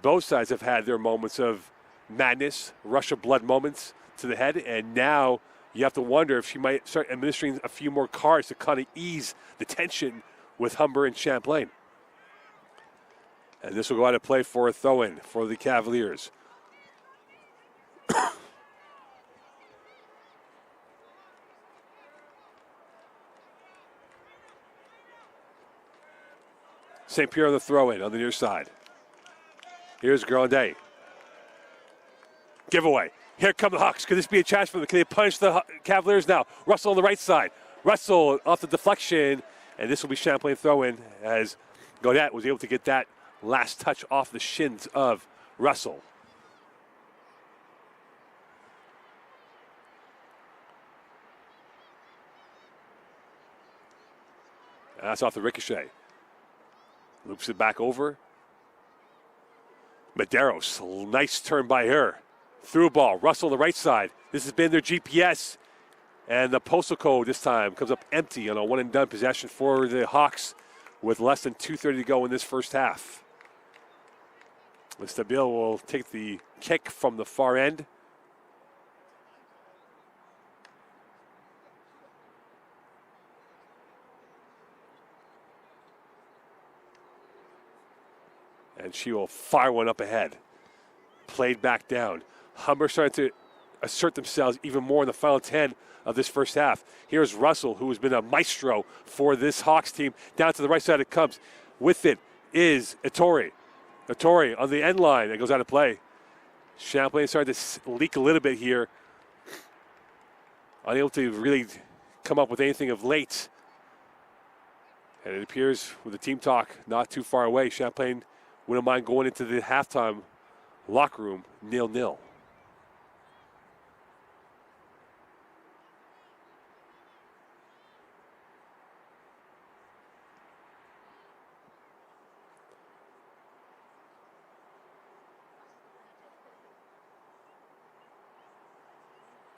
Both sides have had their moments of madness, rush of blood moments to the head, and now you have to wonder if she might start administering a few more cards to kind of ease the tension with Humber and Champlain. And this will go out of play for a throw-in for the Cavaliers. St. Pierre on the throw-in on the near side. Here's Grandet. Giveaway. Here come the Hawks. Could this be a chance for them? Can they punish the Cavaliers now? Russell on the right side. Russell off the deflection. And this will be Champlain throw-in as Gaudet was able to get that last touch off the shins of Russell. And that's off the ricochet. Loops it back over. Medeiros, nice turn by her. Through ball, Russell on the right side. This has been their GPS. And the postal code this time comes up empty on a one-and-done possession for the Hawks with less than 2:30 to go in this first half. Stabile will take the kick from the far end. And she will fire one up ahead. Played back down. Humber starting to assert themselves even more in the final 10 of this first half. Here's Russell, who has been a maestro for this Hawks team. Down to the right side it comes. With it is Ettore. Ettore on the end line. It goes out of play. Champlain starting to leak a little bit here. Unable to really come up with anything of late. And it appears with the team talk not too far away, Champlain wouldn't mind going into the halftime locker room 0-0.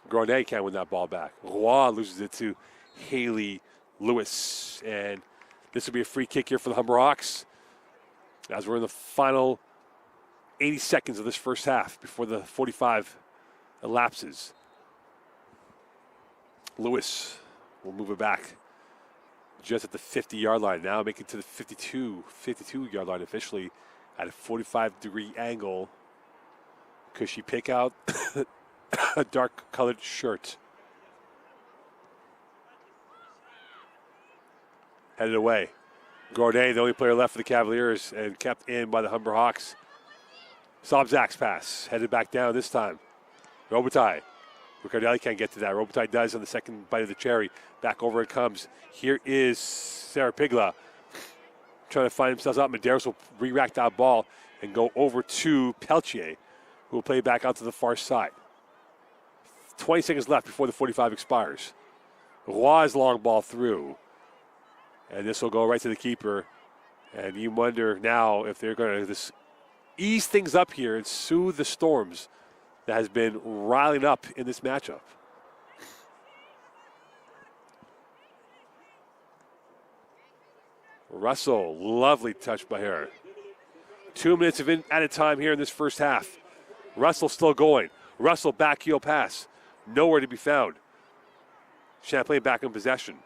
Grandet can't win that ball back. Roy loses it to Haley Lewis. And this will be a free kick here for the Humber Hawks as we're in the final 80 seconds of this first half before the 45 elapses. Lewis will move it back just at the 50-yard line. Now make it to the 52-yard line officially at a 45-degree angle. Could she pick out a dark-colored shirt? Headed away. Gaudet, the only player left for the Cavaliers, and kept in by the Humber Hawks. Sobzak's pass, headed back down this time. Robitaille. Riccardelli can't get to that. Robitaille does on the second bite of the cherry. Back over it comes. Here is Sarah Pigla trying to find themselves out. Medeiros will re-rack that ball and go over to Peltier, who will play back out to the far side. 20 seconds left before the 45 expires. Roy's long ball through. And this will go right to the keeper. And you wonder now if they're going to ease things up here and soothe the storms that has been riling up in this matchup. Russell, lovely touch by her. 2 minutes of added time here in this first half. Russell still going. Russell back heel pass. Nowhere to be found. Champlain back in possession.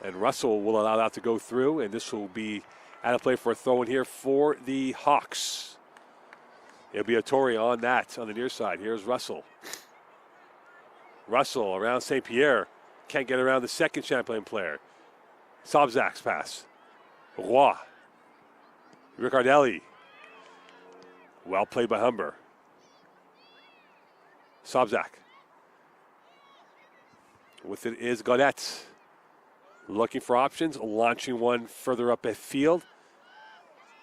And Russell will allow that to go through, and this will be out of play for a throw in here for the Hawks. It'll be a Tory on that on the near side. Here's Russell. Russell around St. Pierre. Can't get around the second Champlain player. Sobzak's pass. Roy. Riccardelli. Well played by Humber. Sobzak. With it is Gaudette. Looking for options, launching one further up at field.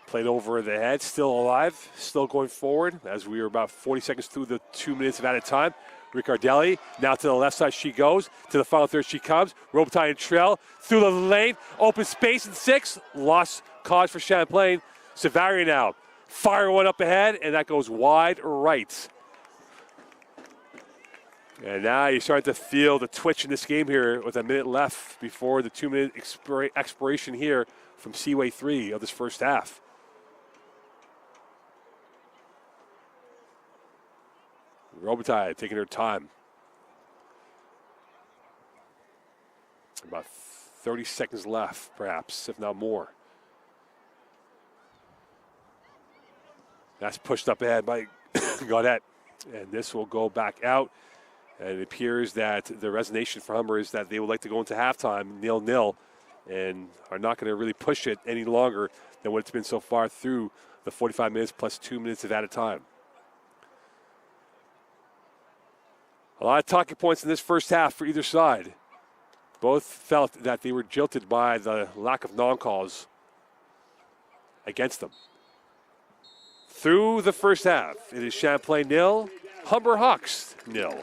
Played over the head, still alive, still going forward as we are about 40 seconds through the 2 minutes of added time. Riccardelli, now to the left side she goes. To the final third she comes. Robitaille and Trell through the lane. Open space in 6. Lost cause for Champlain. Savary now. Fire one up ahead, and that goes wide right. And now you're starting to feel the twitch in this game here with a minute left before the 2 minute expiration here from Seaway 3 of this first half. Robitaille taking her time. About 30 seconds left, perhaps, if not more. That's pushed up ahead by Gaudette. And this will go back out. And it appears that the resignation for Humber is that they would like to go into halftime 0-0 and are not going to really push it any longer than what it's been so far through the 45 minutes plus 2 minutes of added time. A lot of talking points in this first half for either side. Both felt that they were jilted by the lack of non-calls against them. Through the first half, it is Champlain 0, Humber Hawks 0.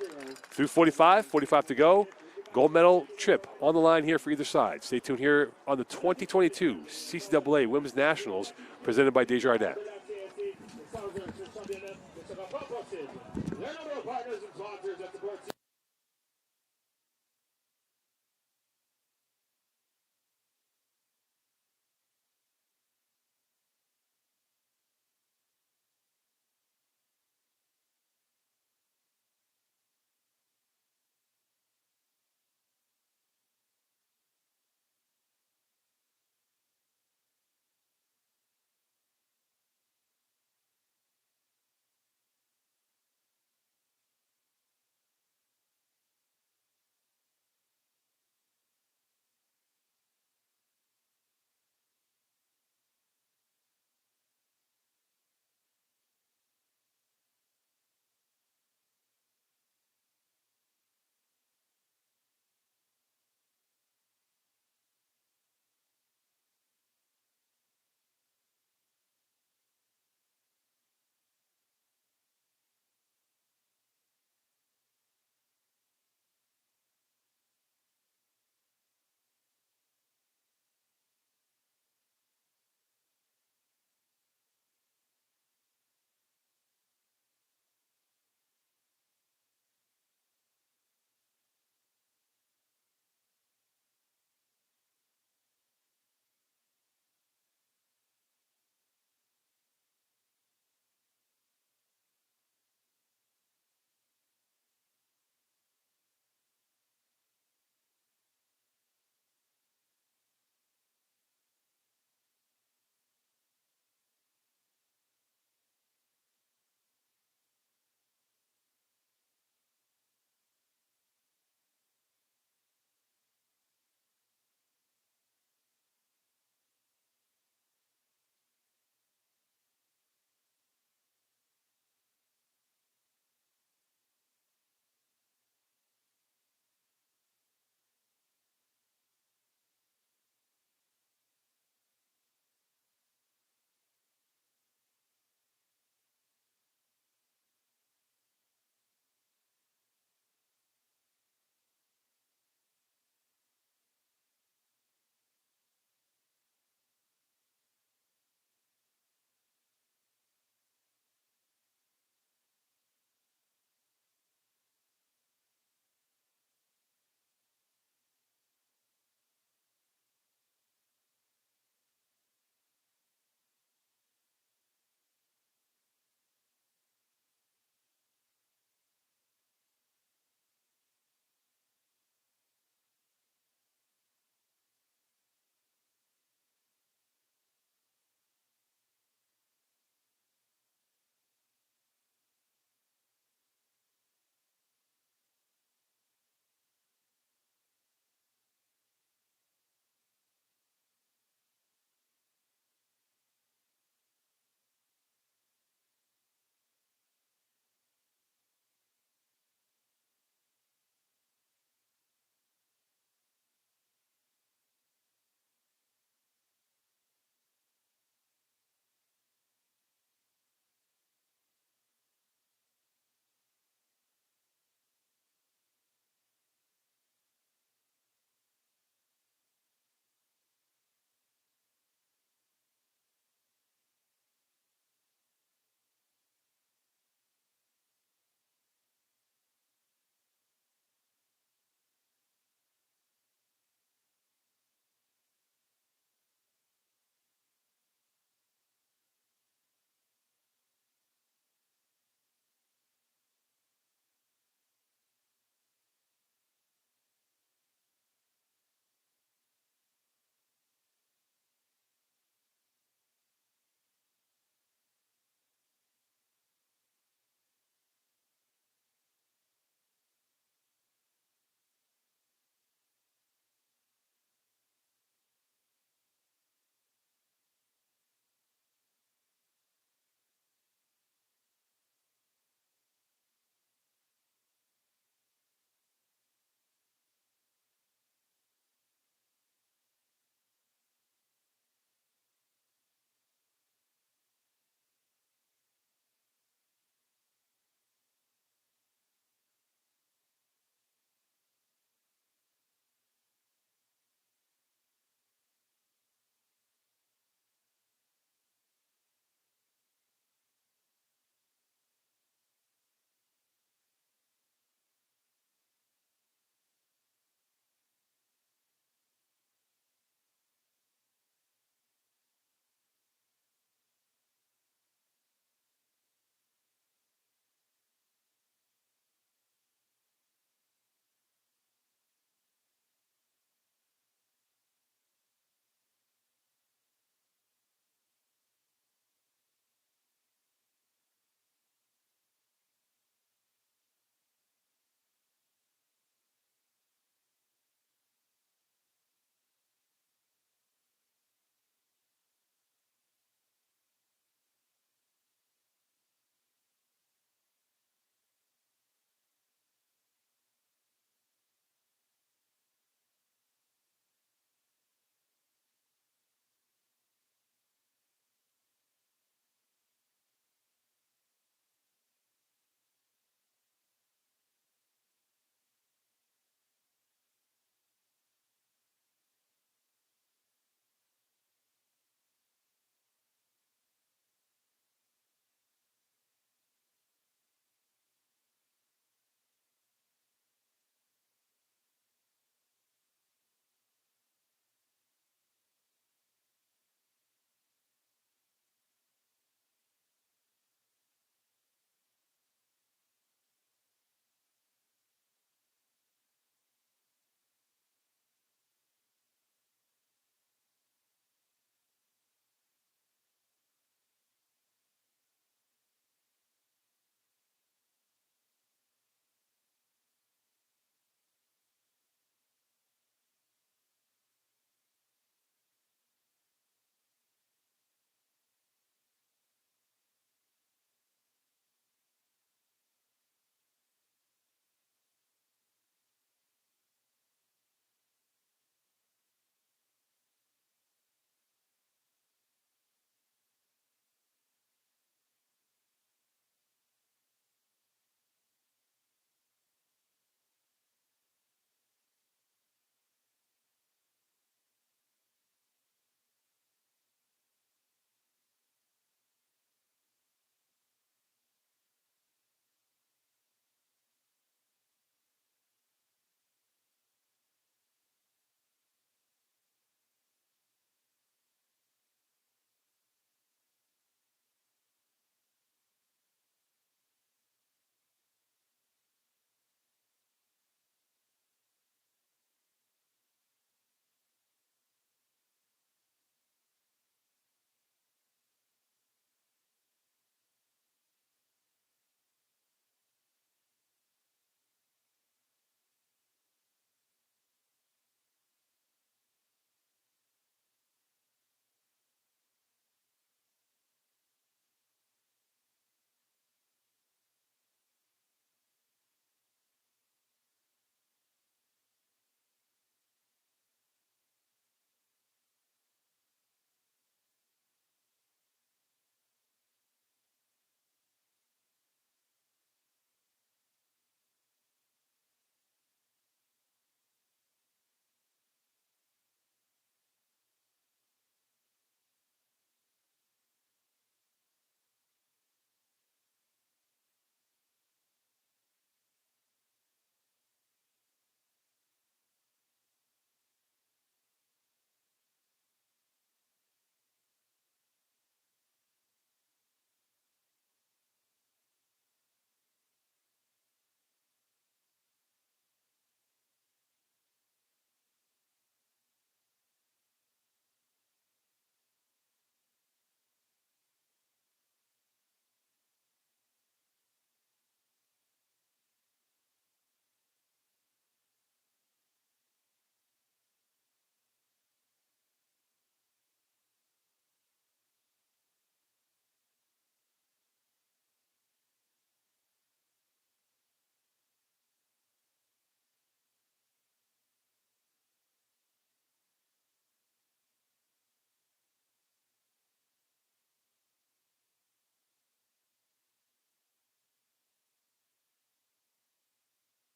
Through 45 to go. Gold medal trip on the line here for either side. Stay tuned here on the 2022 CCAA Women's Nationals presented by Desjardins.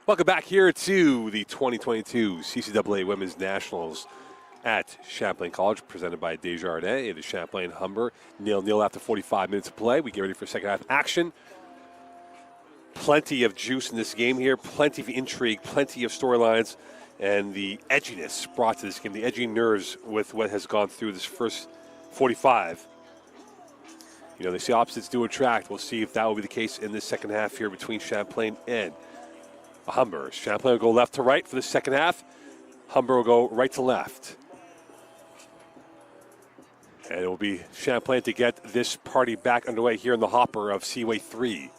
Welcome back here to the 2022 CCAA Women's Nationals at Champlain College, presented by Desjardins. It is Champlain Humber, 0-0 after 45 minutes of play. We get ready for second half action. Plenty of juice in this game here, plenty of intrigue, plenty of storylines, and the edginess brought to this game, the edgy nerves with what has gone through this first 45. You know, they say opposites do attract. We'll see if that will be the case in this second half here between Champlain and Humber. Champlain will go left to right for the second half. Humber will go right to left. And it will be Champlain to get this party back underway here in the hopper of Seaway 3.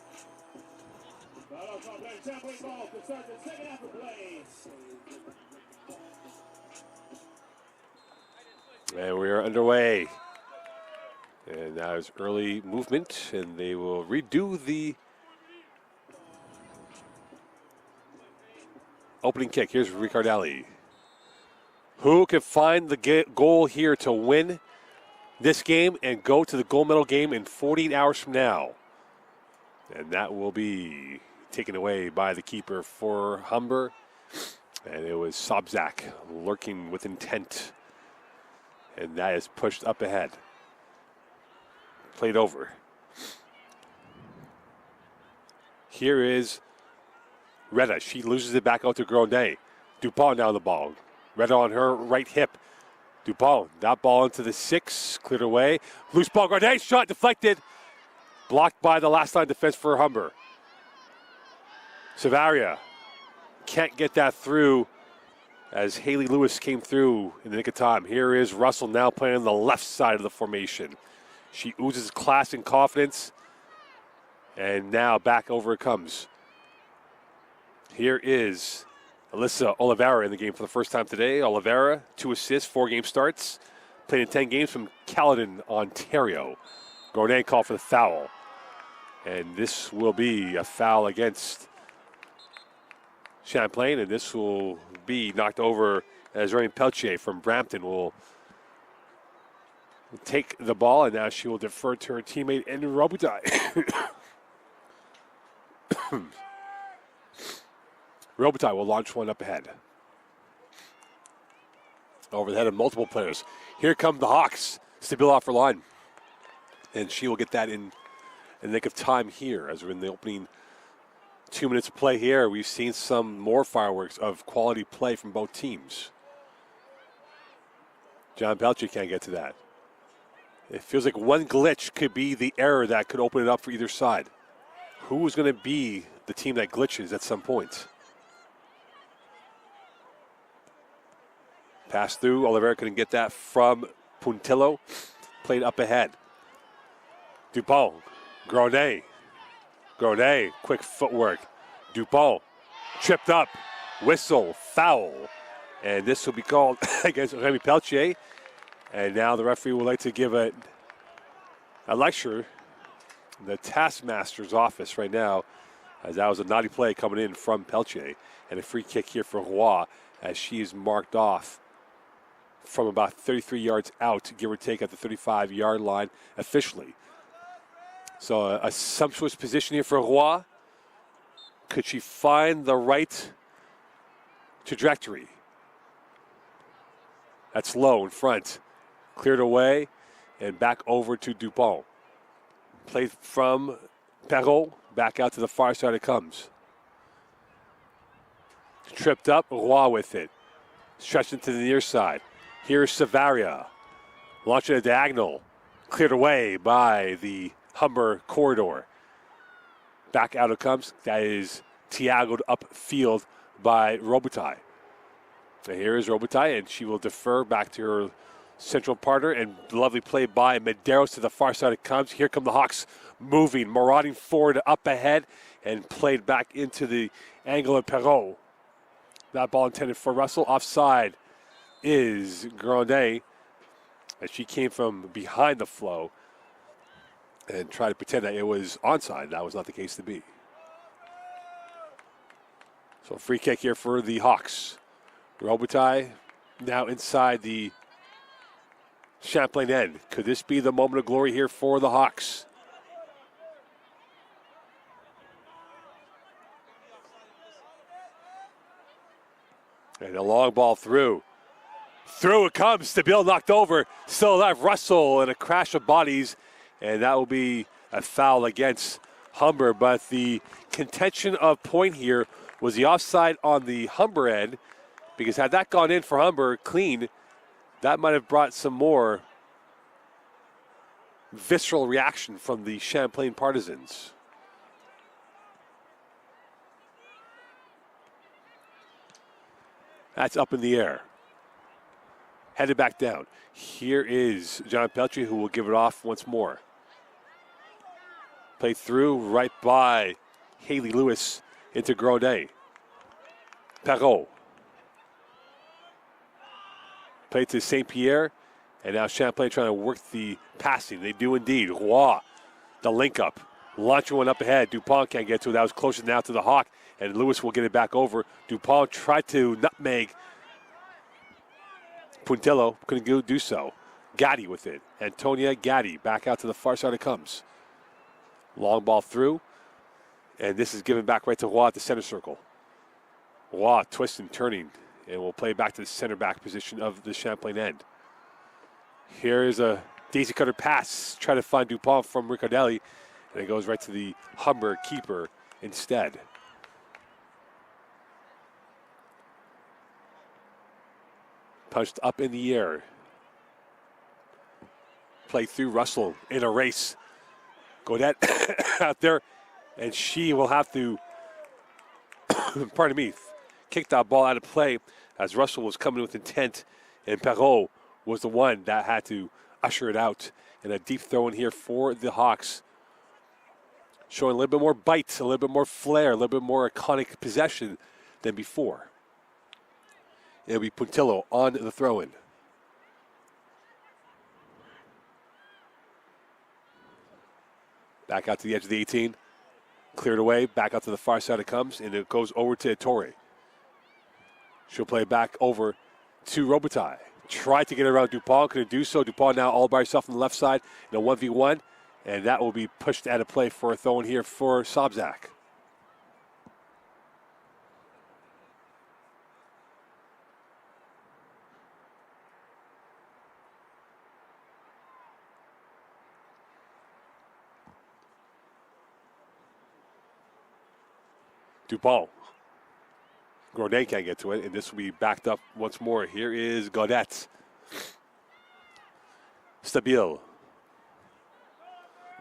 And we are underway. And that is early movement, and they will redo the opening kick. Here's Riccardelli. Who can find the goal here to win this game and go to the gold medal game in 14 hours from now? And that will be taken away by the keeper for Humber. And it was Sobczak lurking with intent. And that is pushed up ahead. Played over. Here is Retta. She loses it back out to Grondet. Dupont down the ball. Retta on her right hip. Dupont, that ball into the 6, cleared away. Loose ball, Grondet, shot deflected. Blocked by the last line defense for Humber. Savaria can't get that through as Haley Lewis came through in the nick of time. Here is Russell now playing on the left side of the formation. She oozes class and confidence. And now back over it comes. Here is Alyssa Oliveira in the game for the first time today. Oliveira, 2 assists, 4 game starts. Played in 10 games from Caledon, Ontario. Gournay called for the foul. And this will be a foul against Champlain. And this will be knocked over as Ryan Peltier from Brampton will take the ball. And now she will defer to her teammate, Andrew Robitaille. Robitaille will launch one up ahead. Over the head of multiple players. Here come the Hawks. Stabile off her line. And she will get that in the nick of time here as we're in the opening 2 minutes of play here. We've seen some more fireworks of quality play from both teams. John Peltier can't get to that. It feels like one glitch could be the error that could open it up for either side. Who is going to be the team that glitches at some point? Pass through. Oliveira couldn't get that from Puntillo. Played up ahead. Dupont. Gronet. Gronet. Quick footwork. Dupont. Tripped up. Whistle. Foul. And this will be called against Remy Peltier. And now the referee would like to give a lecture in the taskmaster's office right now, as that was a naughty play coming in from Peltier. And a free kick here for Roy as she is marked off from about 33 yards out, give or take, at the 35-yard line officially. So a sumptuous position here for Roy. Could she find the right trajectory? That's low in front. Cleared away and back over to Dupont. Played from Perrault. Back out to the far side it comes. Tripped up, Roy with it. Stretched into the near side. Here's Savaria. Launching a diagonal. Cleared away by the Humber corridor. Back out it comes. That is Tiago'd upfield by Robitaille. So here is Robitaille, and she will defer back to her central partner, and lovely play by Medeiros to the far side it comes. Here come the Hawks moving, marauding forward up ahead, and played back into the angle of Perrault. That ball intended for Russell. Offside is Grandet, as she came from behind the flow and tried to pretend that it was onside. That was not the case to be. So free kick here for the Hawks. Robitaille now inside the Champlain end. Could this be the moment of glory here for the Hawks? And a long ball through. Through it comes. Stabile knocked over. Still alive. Russell and a crash of bodies. And that will be a foul against Humber. But the contention of point here was the offside on the Humber end. Because had that gone in for Humber clean, that might have brought some more visceral reaction from the Champlain partisans. That's up in the air. Headed back down. Here is John Peltry, who will give it off once more. Play through right by Haley Lewis into Grodin. Perrault. Play to St. Pierre. And now Champlain trying to work the passing. They do indeed. Roy, the link up. Launching one up ahead. Dupont can't get to it. That was closer now to the Hawk. And Lewis will get it back over. Dupont tried to nutmeg Puntillo. Couldn't do so. Gatti with it. Antonia Gatti back out to the far side it comes. Long ball through. And this is given back right to Roy at the center circle. Roy twisting, turning. And will play back to the center back position of the Champlain end. Here's a daisy cutter pass. Try to find Dupont from Riccardelli. And it goes right to the Humber keeper instead. Punched up in the air. Play through Russell in a race. Godette out there. And she will have to, pardon me, kick that ball out of play as Russell was coming with intent. And Perrault was the one that had to usher it out. And a deep throw in here for the Hawks. Showing a little bit more bite, a little bit more flair, a little bit more iconic possession than before. It'll be Puntillo on the throw-in. Back out to the edge of the 18. Cleared away, back out to the far side it comes, and it goes over to Torre. She'll play back over to Robitaille. Tried to get around Dupont, couldn't do so. Dupont now all by herself on the left side in a 1v1, and that will be pushed out of play for a throw-in here for Sobczak. Dupont. Grodin can't get to it, and this will be backed up once more. Here is Gaudette. Stabile.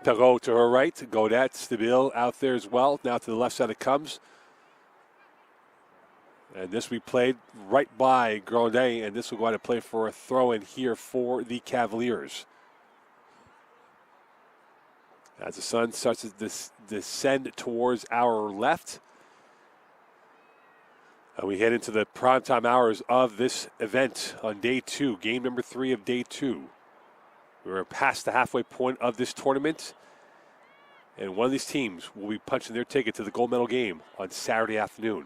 Perrault to her right. Gaudette, Stabile out there as well. Now to the left side it comes. And this will be played right by Grodin, and this will go out to play for a throw-in here for the Cavaliers. As the sun starts to descend towards our left, we head into the primetime hours of this event on day 2, game number 3 of day 2. We're past the halfway point of this tournament, and one of these teams will be punching their ticket to the gold medal game on Saturday afternoon.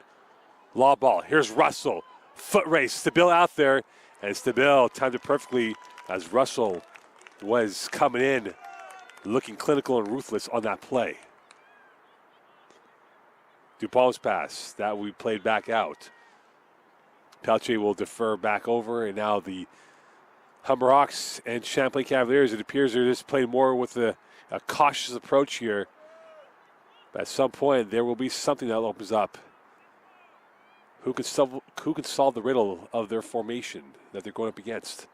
Law ball. Here's Russell. Foot race. Stabile out there, and Stabile timed it perfectly as Russell was coming in, looking clinical and ruthless on that play. Dupont's pass, that we played back out. Peltier will defer back over, and now the Humber Hawks and Champlain Cavaliers, it appears they're just playing more with a cautious approach here. But at some point, there will be something that opens up. Who can solve the riddle of their formation that they're going up against?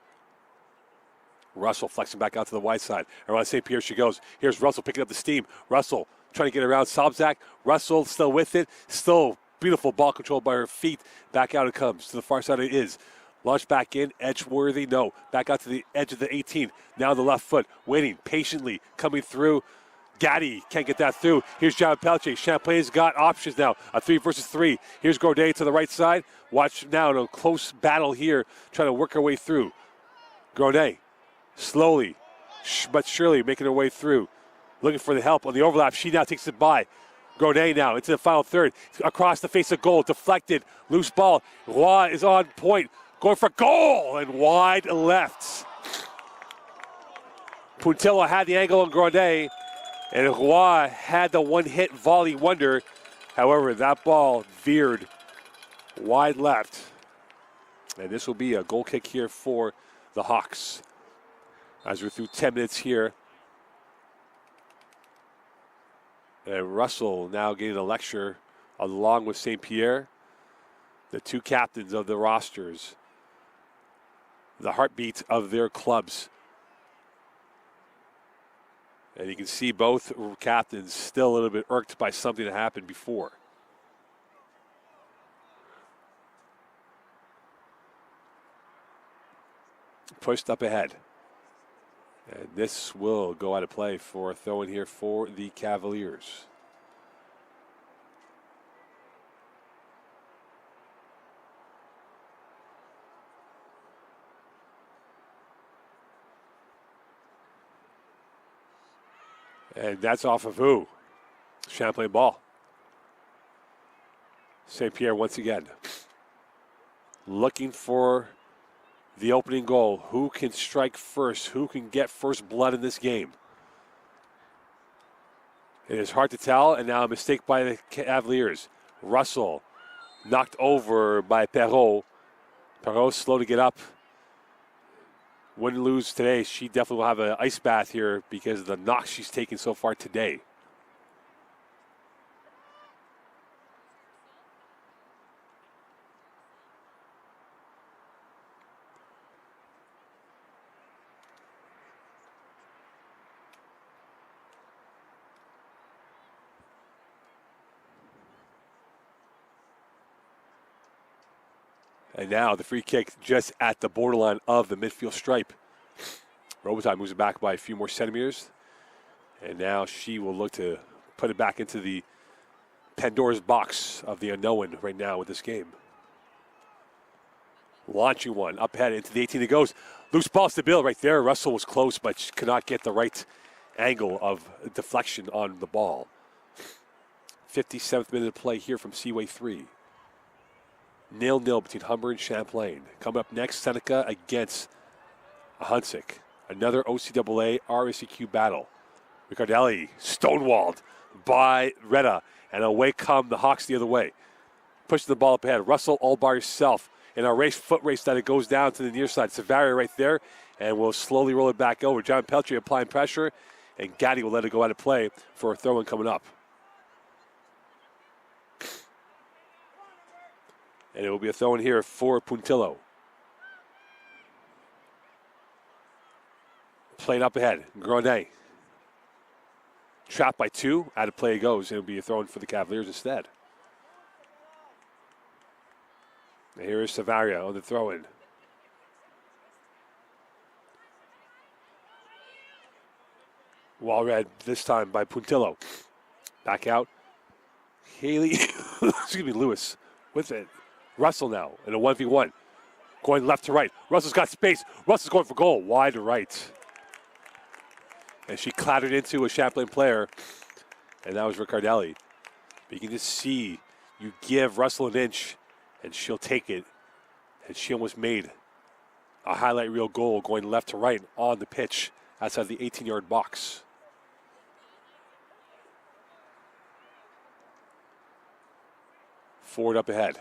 Russell flexing back out to the wide side. Around St. Pierre she goes. Here's Russell picking up the steam. Russell trying to get around Sobczak. Russell still with it. Still beautiful ball control by her feet. Back out it comes. To the far side it is. Launch back in. Edgeworthy, no. Back out to the edge of the 18. Now the left foot. Waiting patiently. Coming through. Gatti can't get that through. Here's John Peltier. Champlain's got options now. A 3 versus 3. Here's Grodin to the right side. Watch now in a close battle here. Trying to work her way through. Grodin slowly but surely making her way through. Looking for the help on the overlap. She now takes it by. Grodin now into the final third. Across the face of goal. Deflected. Loose ball. Roy is on point. Going for goal. And wide left. Puntillo had the angle on Grodin. And Roy had the one-hit volley wonder. However, that ball veered wide left. And this will be a goal kick here for the Hawks. As we're through 10 minutes here. And Russell now getting a lecture along with St. Pierre, the two captains of the rosters, the heartbeat of their clubs. And you can see both captains still a little bit irked by something that happened before. Pushed up ahead. And this will go out of play for a throw in here for the Cavaliers. And that's off of who? Champlain ball. St. Pierre once again. Looking for the opening goal. Who can strike first? Who can get first blood in this game? It is hard to tell, and now a mistake by the Cavaliers. Russell knocked over by Perreault. Perreault slow to get up. Wouldn't lose today. She definitely will have an ice bath here because of the knocks she's taken so far today. And now the free kick just at the borderline of the midfield stripe. Robitaille moves it back by a few more centimeters. And now she will look to put it back into the Pandora's box of the unknown right now with this game. Launching one up ahead into the 18. It goes. Loose ball to Bill right there. Russell was close, but she could not get the right angle of deflection on the ball. 57th minute of play here from Seaway 3. 0-0 between Humber and Champlain. Coming up next, Seneca against Huntsic. Another OCAA RSEQ battle. Riccardelli stonewalled by Retta, and away come the Hawks the other way. Pushing the ball up ahead. Russell all by herself in a foot race that it goes down to the near side. Savaria right there, and will slowly roll it back over. John Peltier applying pressure, and Gaddy will let it go out of play for a throw-in coming up. And it will be a throw in here for Puntillo. Played up ahead. Grenet. Trapped by two. Out of play it goes. And it'll be a throw in for the Cavaliers instead. And here is Savaria on the throw in. Wall read this time by Puntillo. Back out. Haley, excuse me, Lewis with it. Russell now in a 1v1. Going left to right. Russell's got space. Russell's going for goal. Wide to right. And she clattered into a Champlain player. And that was Riccardelli. But you can just see, you give Russell an inch, and she'll take it. And she almost made a highlight reel goal going left to right on the pitch outside the 18-yard box. Forward up ahead.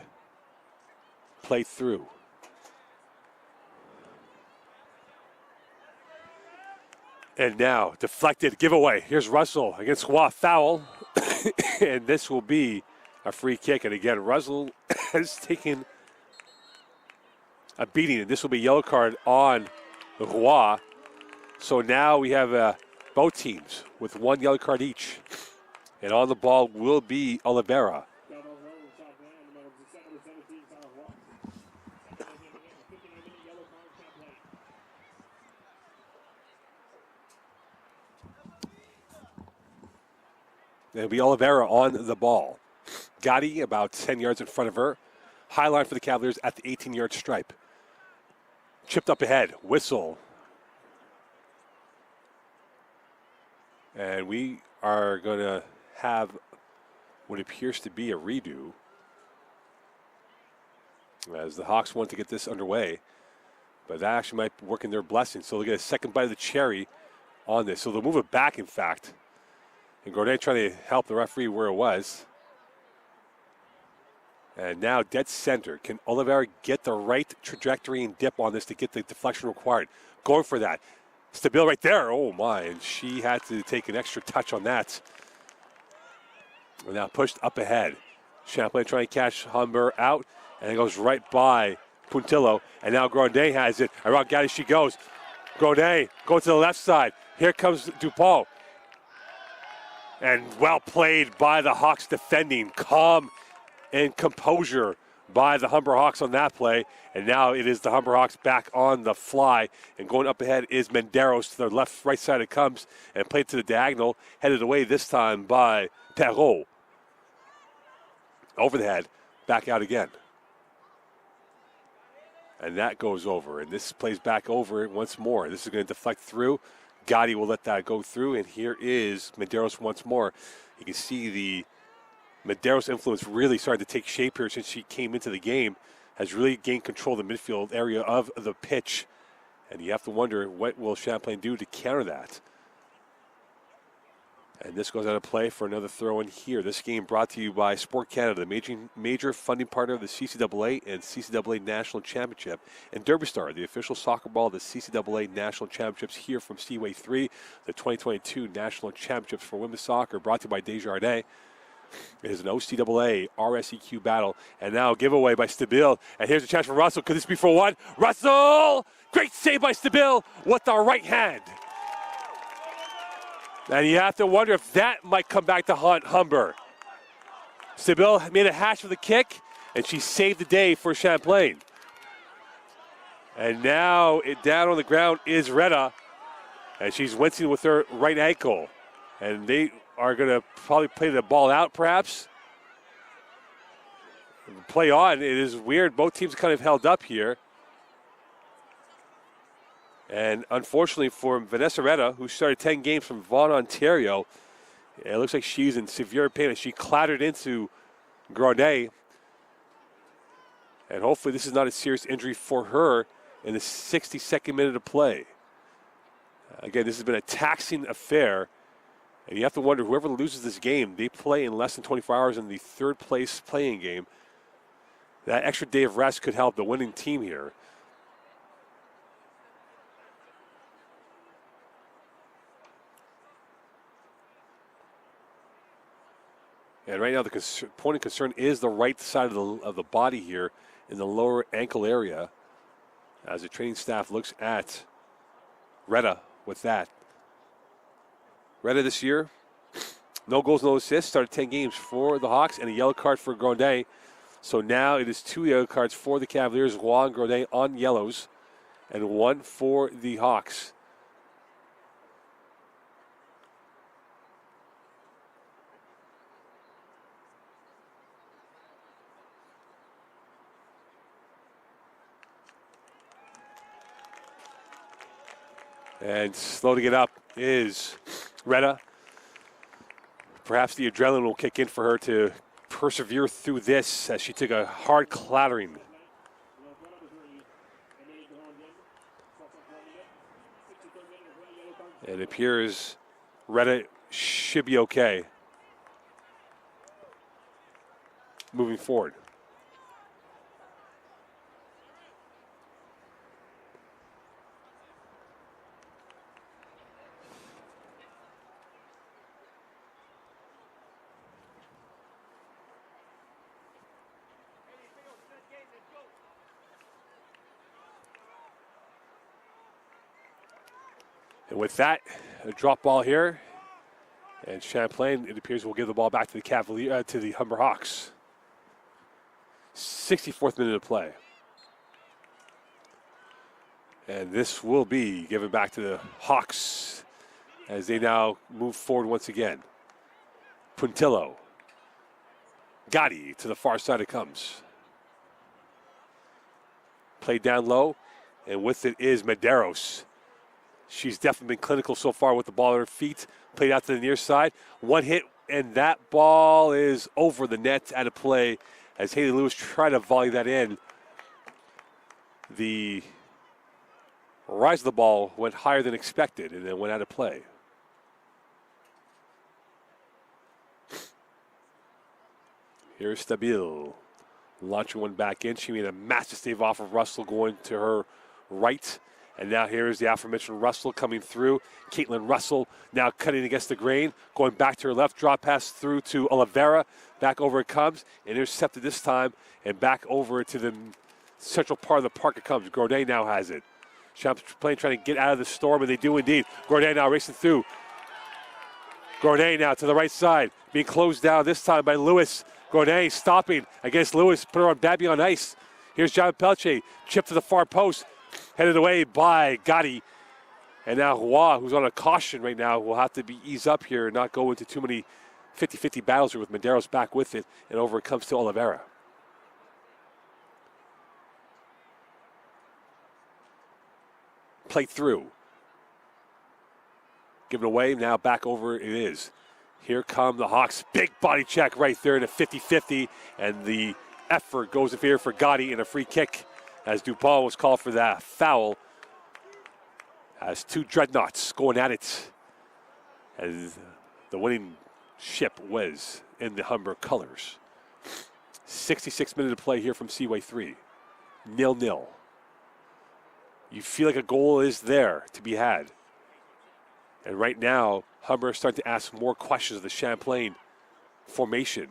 Play through. And now, deflected giveaway. Here's Russell against Squaw, foul. And this will be a free kick. And again, Russell has taken a beating. And this will be a yellow card on Roy. So now we have both teams with one yellow card each. And on the ball will be Oliveira. It'll be Oliveira on the ball. Gotti about 10 yards in front of her. High line for the Cavaliers at the 18-yard stripe. Chipped up ahead. Whistle. And we are going to have what appears to be a redo, as the Hawks want to get this underway. But that actually might work in their blessing. So they'll get a second bite of the cherry on this. So they'll move it back, in fact. And Gourdet trying to help the referee where it was. And now dead center. Can Oliveira get the right trajectory and dip on this to get the deflection required? Going for that. Stabile right there. Oh, my. And she had to take an extra touch on that. And now pushed up ahead. Champlain trying to catch Humber out. And it goes right by Puntillo. And now Grondet has it. Around Gatti she goes. Grondet going to the left side. Here comes Dupont. And well played by the Hawks defending. Calm and composure by the Humber Hawks on that play. And now it is the Humber Hawks back on the fly. And going up ahead is Menderos to the left, right side it comes. And played to the diagonal. Headed away this time by Perrault. Over the head. Back out again. And that goes over. And this plays back over once more. This is going to deflect through. Gotti will let that go through. And here is Medeiros once more. You can see the Medeiros influence really started to take shape here since she came into the game. Has really gained control of the midfield area of the pitch. And you have to wonder, what will Champlain do to counter that? And this goes out of play for another throw in here. This game brought to you by Sport Canada, the major funding partner of the CCAA and CCAA National Championship. And Derby Star, the official soccer ball of the CCAA National Championships here from Seaway 3, the 2022 National Championships for Women's Soccer, brought to you by Desjardins. It is an OCAA RSEQ battle. And now giveaway by Stabile. And here's a chance for Russell. Could this be for one? Russell! Great save by Stabile with the right hand. And you have to wonder if that might come back to haunt Humber. Stabile made a hash of the kick, and she saved the day for Champlain. And now down on the ground is Retta, and she's wincing with her right ankle. And they are going to probably play the ball out, perhaps. Play on. It is weird. Both teams kind of held up here. And unfortunately for Vanessa Retta, who started 10 games from Vaughan, Ontario, it looks like she's in severe pain as she clattered into Grondet. And hopefully this is not a serious injury for her in the 62nd minute of play. Again, this has been a taxing affair. And you have to wonder, whoever loses this game, they play in less than 24 hours in the third place playing game. That extra day of rest could help the winning team here. And right now, the point of concern is the right side of the body here in the lower ankle area, as the training staff looks at Retta with that. Retta this year, no goals, no assists, started 10 games for the Hawks, and a yellow card for Grondet. So now it is 2 yellow cards for the Cavaliers, Juan Grondet on yellows, and 1 for the Hawks. And loading it up is Retta. Perhaps the adrenaline will kick in for her to persevere through this as she took a hard clattering. It appears Retta should be okay moving forward. And with that, a drop ball here, and Champlain, it appears, will give the ball back to the Humber Hawks. 64th minute of play. And this will be given back to the Hawks as they now move forward once again. Puntillo. Gotti to the far side it comes. Played down low, and with it is Medeiros. She's definitely been clinical so far with the ball at her feet. Played out to the near side. One hit, and that ball is over the net out of play as Haley Lewis tried to volley that in. The rise of the ball went higher than expected and then went out of play. Here's Stabile Launching one back in. She made a massive save off of Russell going to her right. And now here's the aforementioned Russell coming through. Caitlin Russell now cutting against the grain. Going back to her left. Drop pass through to Oliveira. Back over it comes. Intercepted this time. And back over to the central part of the park it comes. Gourdet now has it. Champlain trying to get out of the storm, and they do indeed. Gourdet now racing through. Gourdet now to the right side. Being closed down this time by Lewis. Gourdet stopping against Lewis. Put her on Babby on ice. Here's John Pelche. Chip to the far post. Headed away by Gotti. And now Roy, who's on a caution right now, will have to be ease up here and not go into too many 50-50 battles here with Medeiros back with it. And over it comes to Oliveira. Play through. Given away, now back over it is. Here come the Hawks. Big body check right there in a 50-50. And the effort goes in favor for Gotti in a free kick as Dupont was called for that foul. As two dreadnoughts going at it. As the winning ship was in the Humber colors. 66 minutes to play here from Seaway 3. 0-0. You feel like a goal is there to be had. And right now, Humber is starting to ask more questions of the Champlain formation.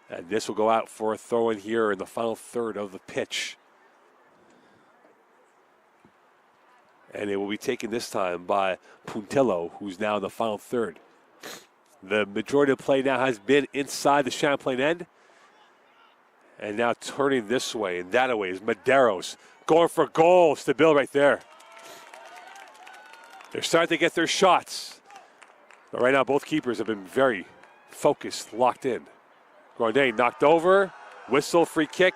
And this will go out for a throw-in here in the final third of the pitch. And it will be taken this time by Puntillo, who's now in the final third. The majority of play now has been inside the Champlain end. And now turning this way and that way is Medeiros going for goal. Stabile right there. They're starting to get their shots. But right now, both keepers have been very focused, locked in. Gourdet knocked over. Whistle, free kick.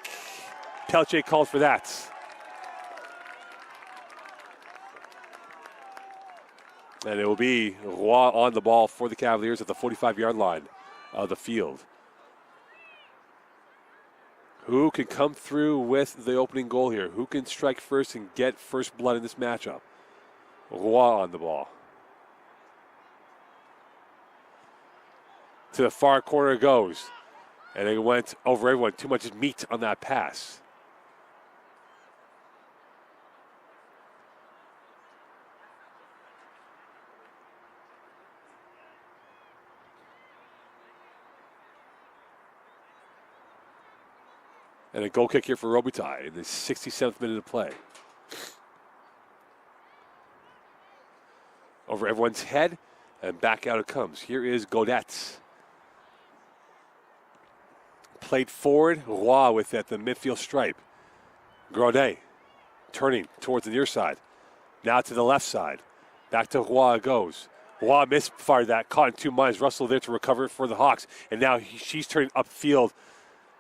Pelche called for that. And it will be Roy on the ball for the Cavaliers at the 45-yard line of the field. Who can come through with the opening goal here? Who can strike first and get first blood in this matchup? Roy on the ball. To the far corner it goes. And it went over everyone. Too much meat on that pass. And a goal kick here for Robitaille in the 67th minute of play. Over everyone's head, and back out it comes. Here is Gaudette. Played forward, Roy with it, the midfield stripe. Gourdet turning towards the near side. Now to the left side. Back to Roy it goes. Roy misfired that, caught in 2 minds. Russell there to recover it for the Hawks. And now she's turning upfield.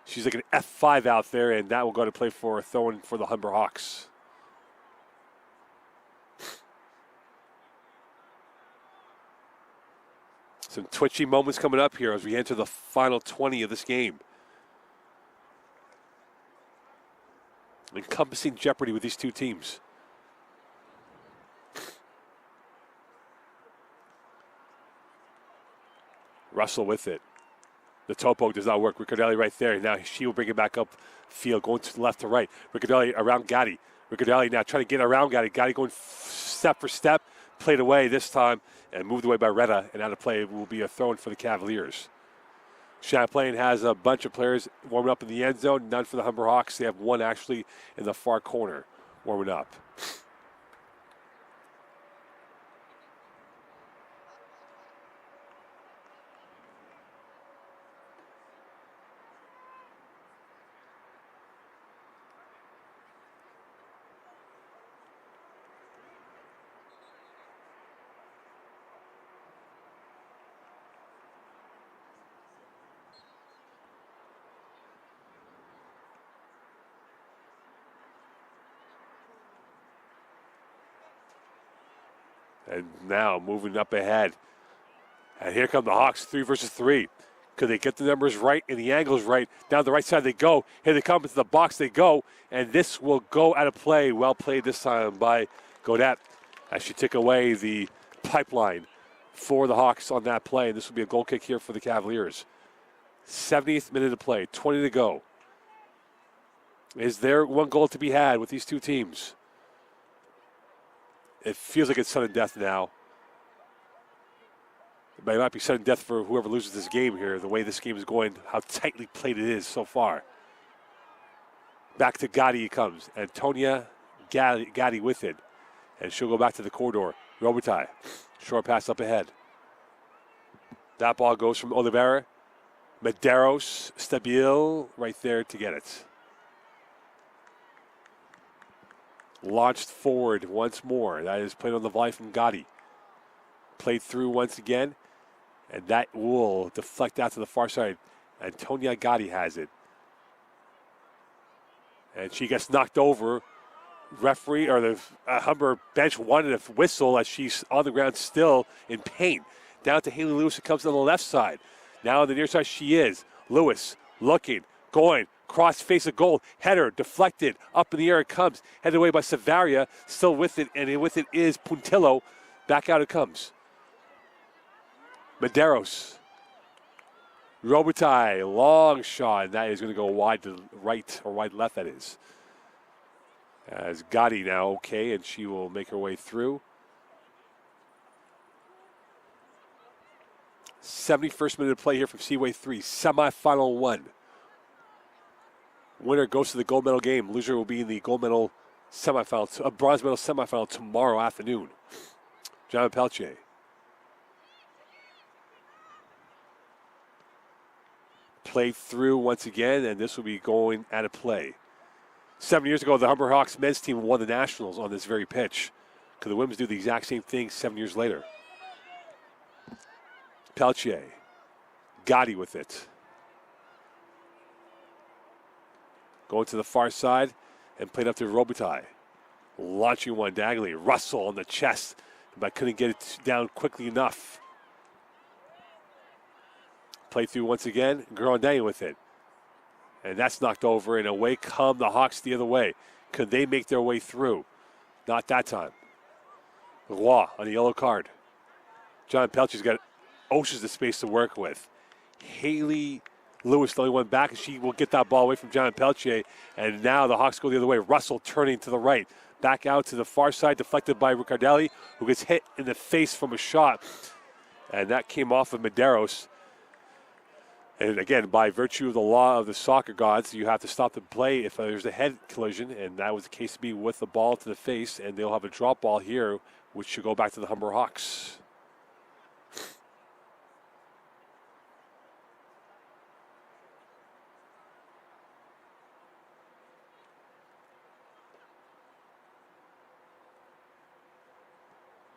She's like an F5 out there, and that will go to play for a throw-in for the Humber Hawks. Some twitchy moments coming up here as we enter the final 20 of this game. Encompassing jeopardy with these two teams. Russell with it. The topo does not work. Riccardelli right there. Now she will bring it back up field, going to the left to right. Riccardelli around Gatti. Riccardelli now trying to get around Gatti. Gatti going step for step. Played away this time and moved away by Retta. And out of play will be a throw-in for the Cavaliers. Champlain has a bunch of players warming up in the end zone. None for the Humber Hawks. They have one actually in the far corner warming up. And now moving up ahead. And here come the Hawks, 3 versus 3. Could they get the numbers right and the angles right? Down the right side they go. Here they come into the box they go. And this will go out of play. Well played this time by Gaudette as she took away the pipeline for the Hawks on that play. And this will be a goal kick here for the Cavaliers. 70th minute of play, 20 to go. Is there one goal to be had with these two teams? It feels like it's sudden death now. It might not be sudden death for whoever loses this game here, the way this game is going, how tightly played it is so far. Back to Gotti it comes. Antonia Gotti with it. And she'll go back to the corridor. Robitaille. Short pass up ahead. That ball goes from Oliveira. Medeiros, Stabil right there to get it. Launched forward once more. That is played on the volley from Gotti. Played through once again. And that will deflect out to the far side. Antonia Gotti has it. And she gets knocked over. Referee or the Humber bench wanted a whistle as she's on the ground still in pain. Down to Haley Lewis, who comes on the left side. Now on the near side she is. Lewis looking, going, cross face of goal. Header deflected, up in the air it comes. Headed away by Savaria, still with it, and with it is Puntillo. Back out it comes. Medeiros. Robitaille, long shot, and that is going to go wide to right, or wide left that is. As Gotti now okay, and she will make her way through. 71st minute of play here from Seaway 3, semifinal 1. Winner goes to the gold medal game. Loser will be in the gold medal semifinal, a bronze medal semifinal tomorrow afternoon. John Peltier. Played through once again, and this will be going out of play. 7 years ago, the Humber Hawks men's team won the Nationals on this very pitch. Could the women's do the exact same thing 7 years later? Peltier. Gotti with it. Going to the far side and played up to Robitaille. Launching one diagonally. Russell on the chest, but couldn't get it down quickly enough. Play through once again. Grondin with it. And that's knocked over, and away come the Hawks the other way. Could they make their way through? Not that time. Roy on a yellow card. John Peltier's got oceans of space to work with. Haley Lewis, the only one back, and she will get that ball away from John Peltier. And now the Hawks go the other way. Russell turning to the right. Back out to the far side, deflected by Riccardelli, who gets hit in the face from a shot. And that came off of Medeiros. And again, by virtue of the law of the soccer gods, you have to stop the play if there's a head collision, and that was the case to be with the ball to the face, and they'll have a drop ball here, which should go back to the Humber Hawks.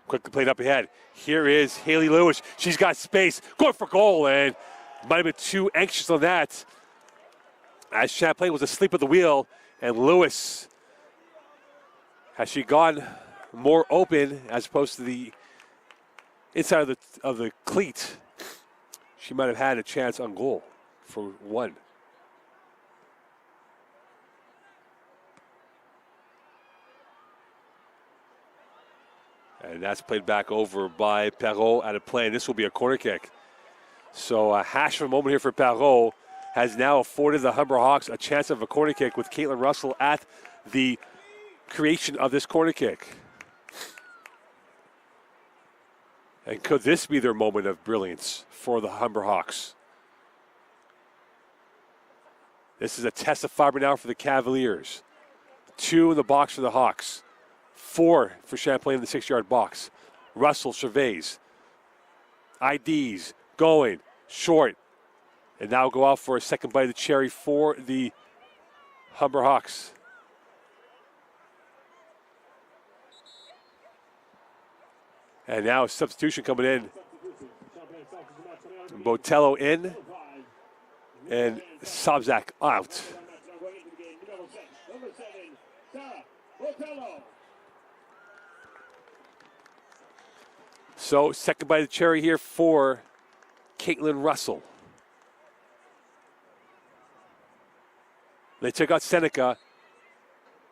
Quickly played up ahead. Here is Haley Lewis. She's got space, going for goal, and might have been too anxious on that, as Champlain was asleep at the wheel, and Lewis, has she gone more open as opposed to the inside of the cleat, she might have had a chance on goal for one. And that's played back over by Perrault out of play. And this will be a corner kick. So a hash of a moment here for Perrault has now afforded the Humber Hawks a chance of a corner kick with Caitlin Russell at the creation of this corner kick. And could this be their moment of brilliance for the Humber Hawks? This is a test of fiber now for the Cavaliers. 2 in the box for the Hawks. 4 for Champlain in the 6-yard box. Russell surveys. IDs going short. And now go out for a second bite of the cherry for the Humber Hawks. And now a substitution coming in. Botello in. And Sobzak out. So second bite of the cherry here for Caitlin Russell. They took out Seneca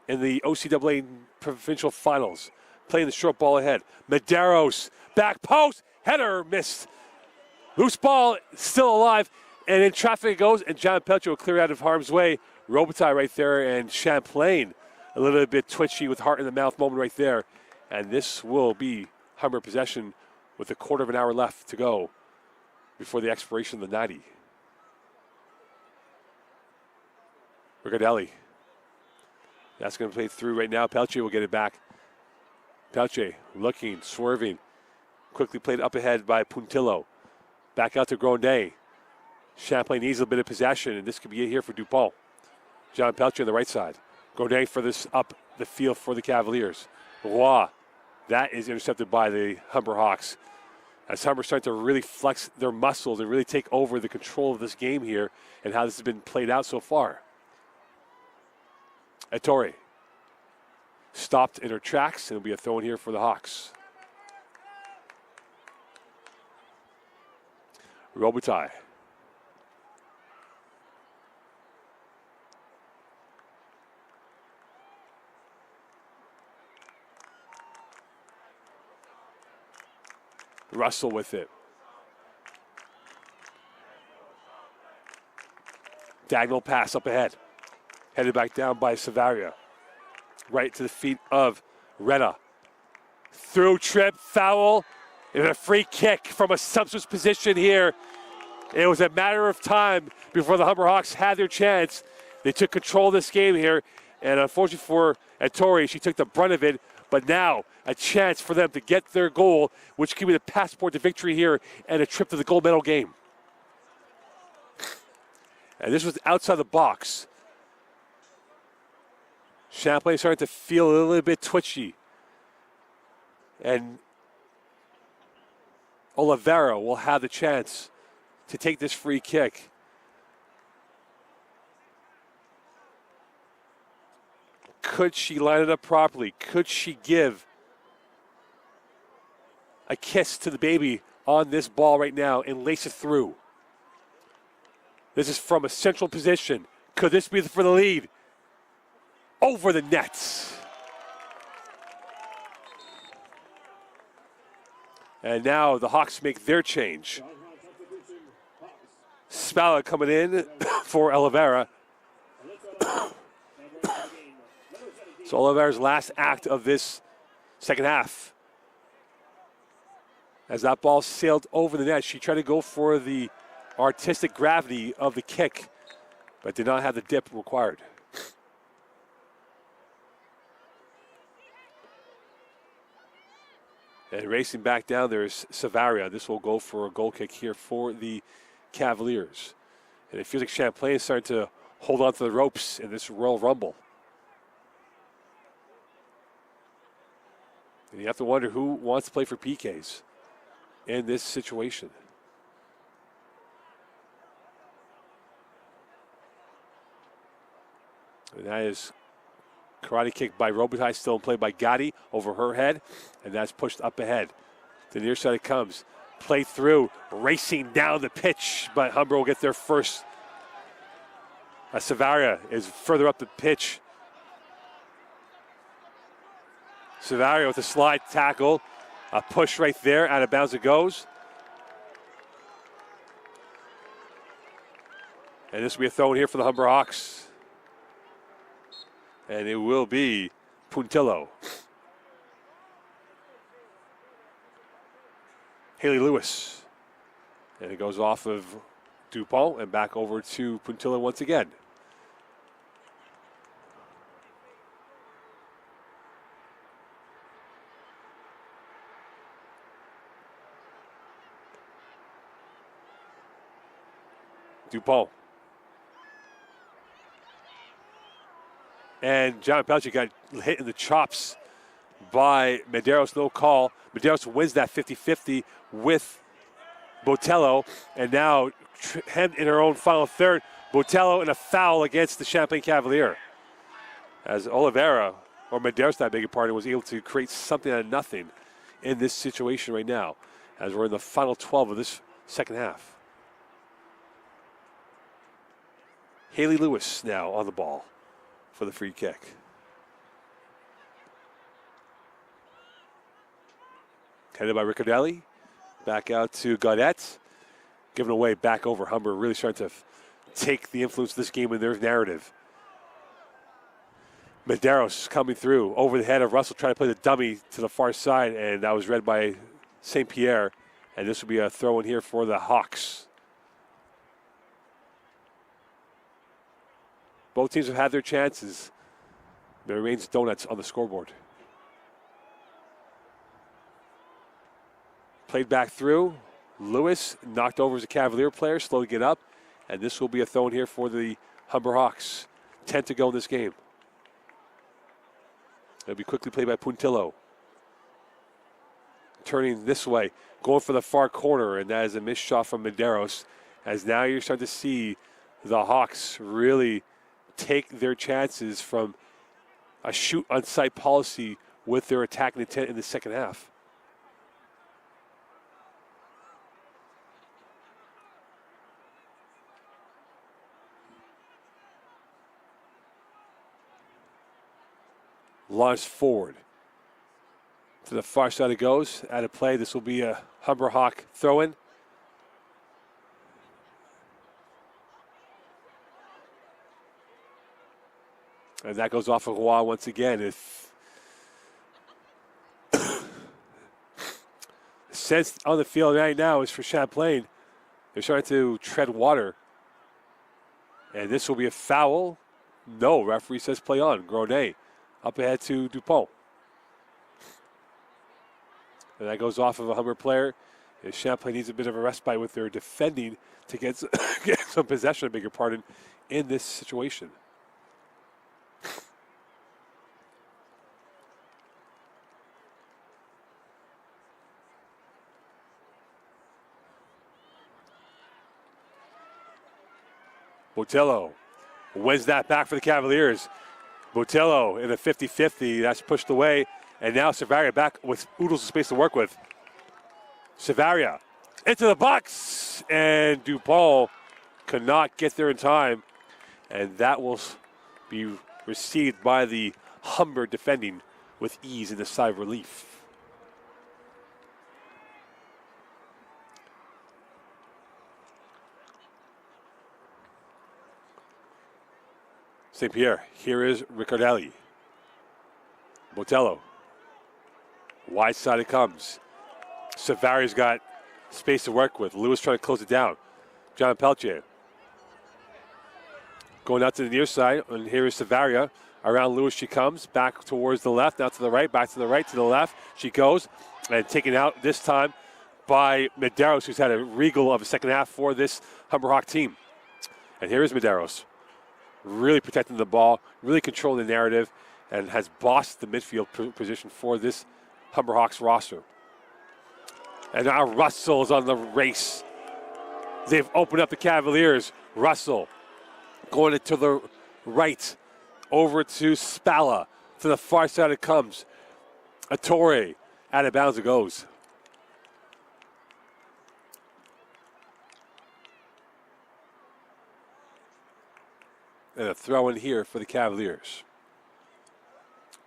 in the OCAA provincial finals. Playing the short ball ahead. Medeiros, back post, header missed. Loose ball, still alive, And in traffic it goes, and John Pelcher will clear out of harm's way. Robitaille right there, and Champlain a little bit twitchy with heart in the mouth moment right there. And this will be Humber possession with a quarter of an hour left to go before the expiration of the 90. Riccardelli. That's going to play through right now. Pelcher will get it back. Pelcher looking, swerving. Quickly played up ahead by Puntillo. Back out to Grondet. Champlain needs a bit of possession, and this could be it here for Dupont. John Pelcher on the right side. Grondet for this up the field for the Cavaliers. Roy. That is intercepted by the Humber Hawks. As Humber starting to really flex their muscles and really take over the control of this game here and how this has been played out so far. Ettore stopped in her tracks, and it'll be a throw in here for the Hawks. Robitaille. Russell with it. Diagonal pass up ahead. Headed back down by Savaria. Right to the feet of Retta. Through trip, foul, and a free kick from a sumptuous position here. It was a matter of time before the Humber Hawks had their chance. They took control of this game here, and unfortunately for Ettore, she took the brunt of it. But now, a chance for them to get their goal, which could be the passport to victory here and a trip to the gold medal game. And this was outside the box. Champlain starting to feel a little bit twitchy. And Oliveira will have the chance to take this free kick. Could she line it up properly? Could she give a kiss to the baby on this ball right now and lace it through? This is from a central position. Could this be for the lead? Over the nets. And now the Hawks make their change. Spalla coming in for Oliveira. So Oliveira's last act of this second half. As that ball sailed over the net, she tried to go for the artistic gravity of the kick, but did not have the dip required. And racing back down, there's Savaria. This will go for a goal kick here for the Cavaliers. And it feels like Champlain is starting to hold on to the ropes in this Royal Rumble. And you have to wonder who wants to play for PKs in this situation. And that is karate kick by Robitaille, still in play by Gotti over her head, and that's pushed up ahead. To the near side it comes. Play through, racing down the pitch, but Humber will get there first. Savaria is further up the pitch. Savaria with a slide tackle. A push right there, out of bounds it goes. And this will be a throw in here for the Humber Hawks. And it will be Puntillo. Haley Lewis. And it goes off of Dupont and back over to Puntillo once again. Dupont. And John Pelcher got hit in the chops by Medeiros, no call. Medeiros wins that 50-50 with Botello, and now hemmed in her own final third. Botello in a foul against the Champlain Cavalier. As Oliveira, or Medeiros, I beg your pardon, was able to create something out of nothing in this situation right now, as we're in the final 12 of this second half. Haley Lewis now on the ball for the free kick. Headed by Riccardelli. Back out to Gaudette. given away back over. Humber really starting to take the influence of this game in their narrative. Medeiros coming through over the head of Russell, trying to play the dummy to the far side, and that was read by St. Pierre. And this will be a throw in here for the Hawks. Both teams have had their chances. There remains donuts on the scoreboard. Played back through. Lewis knocked over as a Cavalier player, slow to get up. And this will be a throw in here for the Humber Hawks. 10 to go in this game. It'll be quickly played by Puntillo. Turning this way, going for the far corner, and that is a missed shot from Medeiros. As now you're starting to see the Hawks really take their chances from a shoot on sight policy with their attacking intent in the second half. Launched forward. To the far side it goes. Out of play. This will be a Humber Hawk throw-in. And that goes off of Roy once again. If the sense on the field right now is for Champlain, they're starting to tread water. And this will be a foul. No, referee says play on. Gronet up ahead to Dupont. And that goes off of a Humber player. And Champlain needs a bit of a respite with their defending to get some possession, I beg your pardon, in this situation. Botello wins that back for the Cavaliers. Botello in a 50-50. That's pushed away. And now Savaria back with oodles of space to work with. Savaria into the box. And Dupont could not get there in time. And that will be received by the Humber defending with ease in the sigh of relief. St. Pierre, here is Riccardelli. Botello. Wide side it comes. Savaria's got space to work with. Lewis trying to close it down. John Peltier. Going out to the near side, and here is Savaria. Around Lewis she comes, back towards the left, now to the right, back to the right, to the left. She goes, and taken out this time by Medeiros, who's had a regal of a second half for this Humber Hawk team. And here is Medeiros. Really protecting the ball, really controlling the narrative, and has bossed the midfield position for this Humber Hawks roster. And now Russell is on the race. They've opened up the Cavaliers. Russell going to the right, over to Spalla. To the far side it comes. Attore, out of bounds it goes. And a throw in here for the Cavaliers.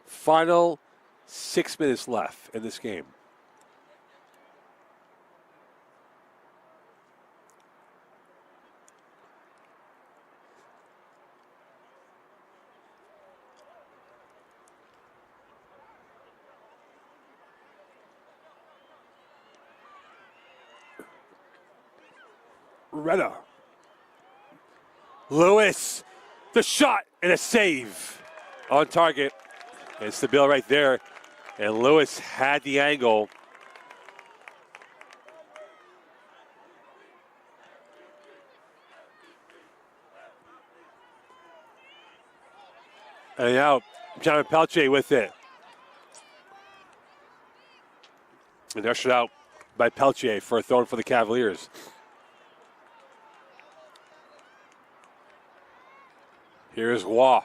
Final 6 minutes left in this game. Retta. Lewis. The shot and a save on target. And Stabile right there. And Lewis had the angle. And now John Peltier with it. And ushered out by Peltier for a throw for the Cavaliers. Here's Waugh.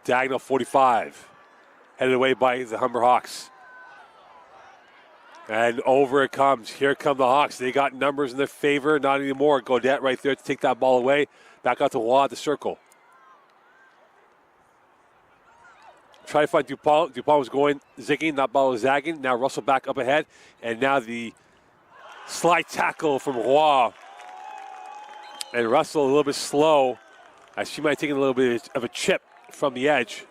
Diagonal 45. Headed away by the Humber Hawks. And over it comes. Here come the Hawks. They got numbers in their favor. Not anymore. Godet right there to take that ball away. Back out to Waugh at the circle. Try to find Dupont. Dupont was going zigging. That ball was zagging. Now Russell back up ahead. And now the Slide tackle from Roy. And Russell a little bit slow, as she might have taken a little bit of a chip from the edge.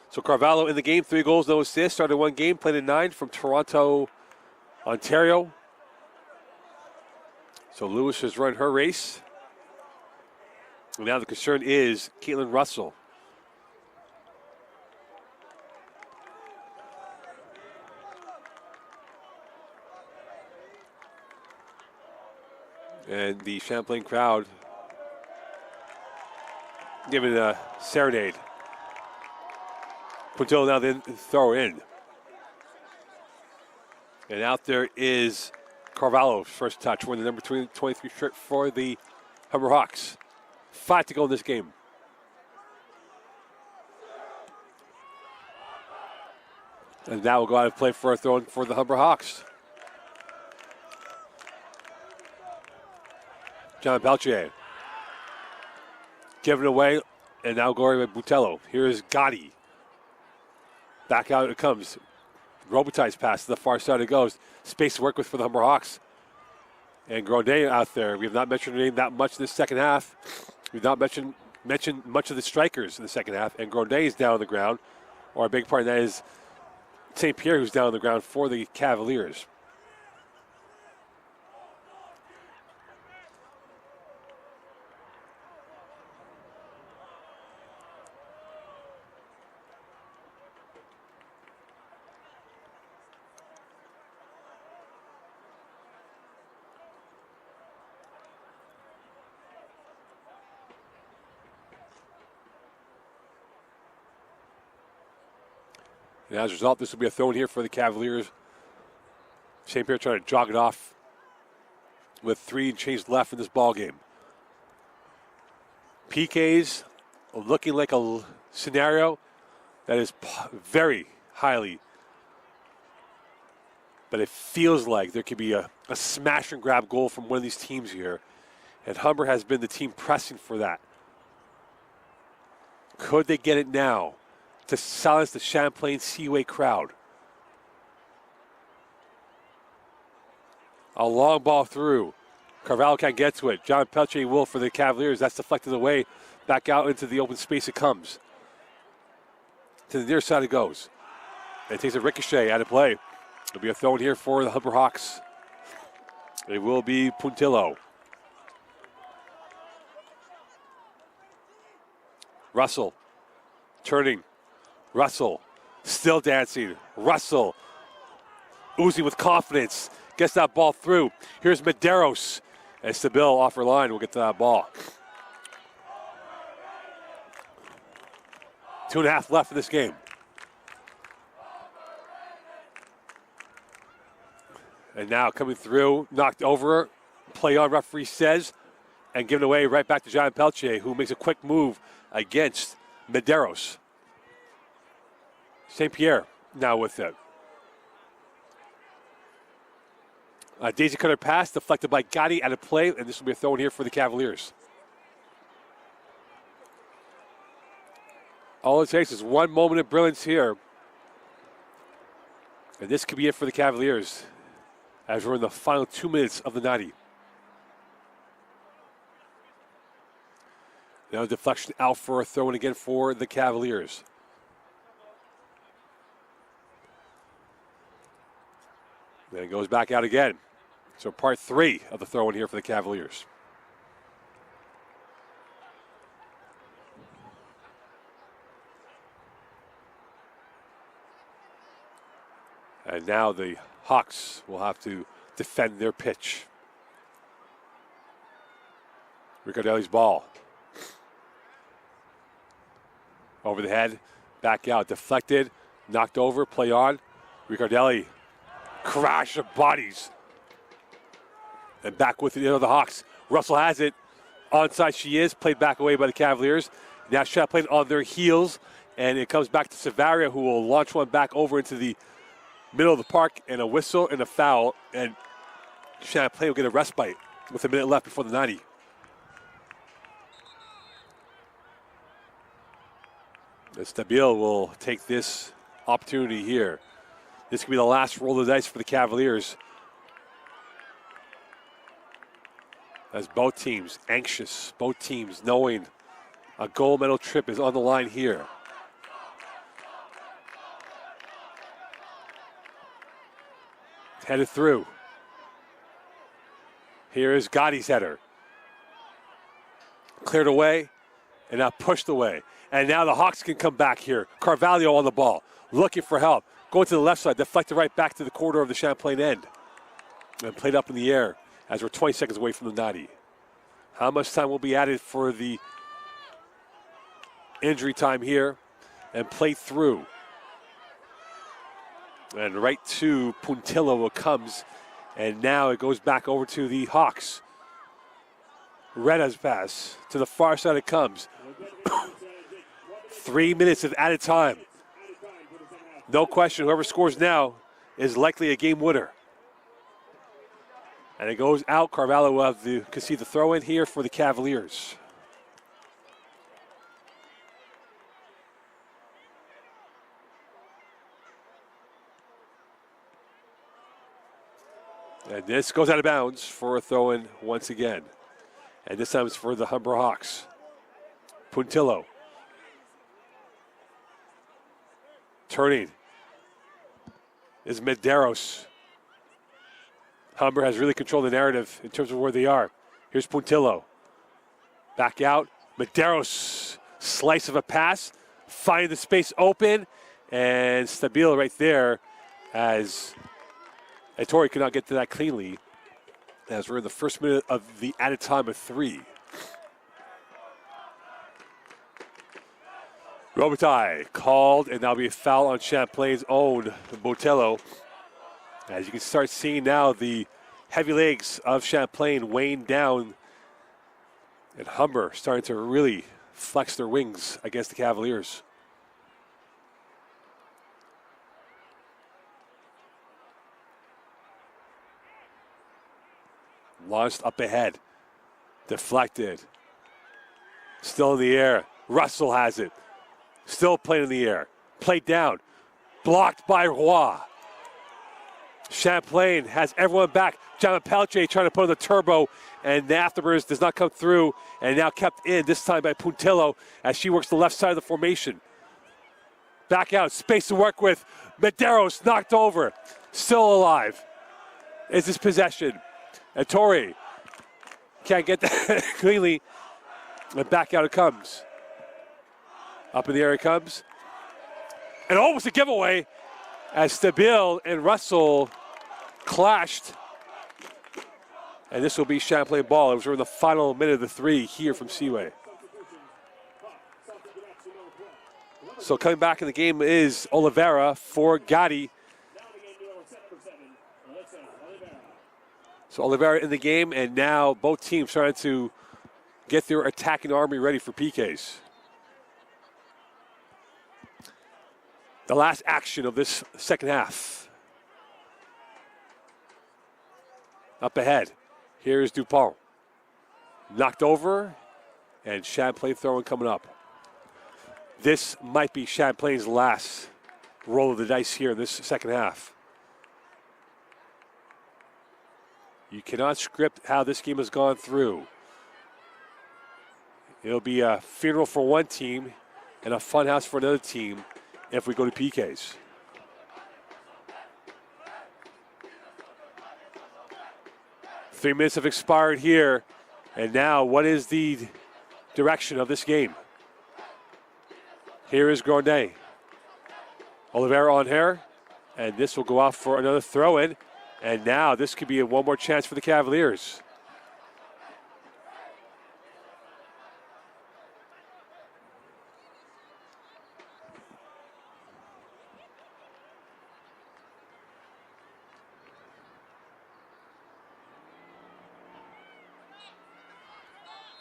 So Carvalho in the game, 3 goals, no assists. Started 1 game, played in 9 from Toronto, Ontario. So Lewis has run her race. And now the concern is Caitlin Russell. And the Champlain crowd giving a serenade. Quintillo now then throw in. And out there is Carvalho's first touch, wearing the number 23 shirt for the Humber Hawks. 5 to go in this game. And now we'll go out and play for a throw in for the Humber Hawks. John Peltier. Giving away, and now Gloria Butello. Here's Gotti. Back out it comes. Robitaille's pass to the far side it goes. Space to work with for the Humber Hawks. And Grodin out there. We have not mentioned her name that much in the second half. We've not mentioned much of the strikers in the second half. And Grodin is down on the ground. Or a big part of that is St. Pierre, who's down on the ground for the Cavaliers. And as a result, this will be a throw in here for the Cavaliers. St. Pierre trying to jog it off with 3 and change left in this ball game. PKs looking like a scenario that is very highly, but it feels like there could be a smash and grab goal from one of these teams here. And Humber has been the team pressing for that. Could they get it now to silence the Champlain Seaway crowd? A long ball through. Carvalho can't get to it. John Peltier will for the Cavaliers. That's deflected away. Back out into the open space it comes. To the near side it goes. It takes a ricochet out of play. It'll be a throw in here for the Humber Hawks. It will be Puntillo. Russell turning. Russell still dancing. Russell oozing with confidence. Gets that ball through. Here's Medeiros. And Stabil off her line will get to that ball. 2.5 left in this game. And now coming through, knocked over. Play on, referee says. And given away right back to John Peltier, who makes a quick move against Medeiros. St. Pierre now with it. Daisy cutter pass deflected by Gotti out of play, and this will be a throw in here for the Cavaliers. All it takes is one moment of brilliance here. And this could be it for the Cavaliers as we're in the final 2 minutes of the 90. Now deflection out for a throw in again for the Cavaliers. Then it goes back out again. So part 3 of the throw in here for the Cavaliers. And now the Hawks will have to defend their pitch. Ricardelli's ball. Over the head, back out, deflected, knocked over, play on. Ricardelli, crash of bodies. And back with it, the Hawks. Russell has it. Onside she is, played back away by the Cavaliers. Now Champlain on their heels, and it comes back to Savaria, who will launch one back over into the middle of the park, and a whistle and a foul, and Champlain will get a respite with a minute left before the 90. Stabile will take this opportunity here. This could be the last roll of the dice for the Cavaliers. As both teams anxious, both teams knowing a gold medal trip is on the line here. Headed through. Here is Gotti's header. Cleared away and now pushed away. And now the Hawks can come back here. Carvalho on the ball, looking for help. Going to the left side, deflected right back to the corner of the Champlain end. And played up in the air as we're 20 seconds away from the 90. How much time will be added for the injury time here? And play through. And right to Puntillo it comes. And now it goes back over to the Hawks. Reda's pass. To the far side it comes. 3 minutes of added time. No question, whoever scores now is likely a game winner. And it goes out. Carvalho will have to concede the throw in here for the Cavaliers. And this goes out of bounds for a throw in once again. And this time it's for the Humber Hawks. Puntillo. Turning is Medeiros. Humber has really controlled the narrative in terms of where they are. Here's Puntillo. Back out. Medeiros, slice of a pass. Finding the space open. And Stabile right there as Ettore could not get to that cleanly. As we're in the first minute of the added time of 3. Robitaille called, and that'll be a foul on Champlain's own Botello. As you can start seeing now the heavy legs of Champlain weighing down, and Humber starting to really flex their wings against the Cavaliers. Launched up ahead, deflected, still in the air. Russell has it. Still playing in the air. Played down. Blocked by Roy. Champlain has everyone back. John Pelche trying to put on the turbo, and the afterburners does not come through, and now kept in, this time by Puntillo, as she works the left side of the formation. Back out, space to work with. Medeiros knocked over. Still alive. Is this possession? Ettore can't get that cleanly, and back out it comes. Up in the air it comes. And almost a giveaway as Stabile and Russell clashed. And this will be Champlain ball. It was in the final minute of the 3 here from Seaway. So coming back in the game is Oliveira for Gotti. So Oliveira in the game, and now both teams trying to get their attacking army ready for PKs. The last action of this second half. Up ahead, here's Dupont. Knocked over, and Champlain throwing coming up. This might be Champlain's last roll of the dice here in this second half. You cannot script how this game has gone through. It'll be a funeral for one team and a funhouse for another team if we go to PKs. Three minutes have expired here. And now, what is the direction of this game? Here is Grondet. Oliveira on here. And this will go off for another throw-in. And now this could be one more chance for the Cavaliers.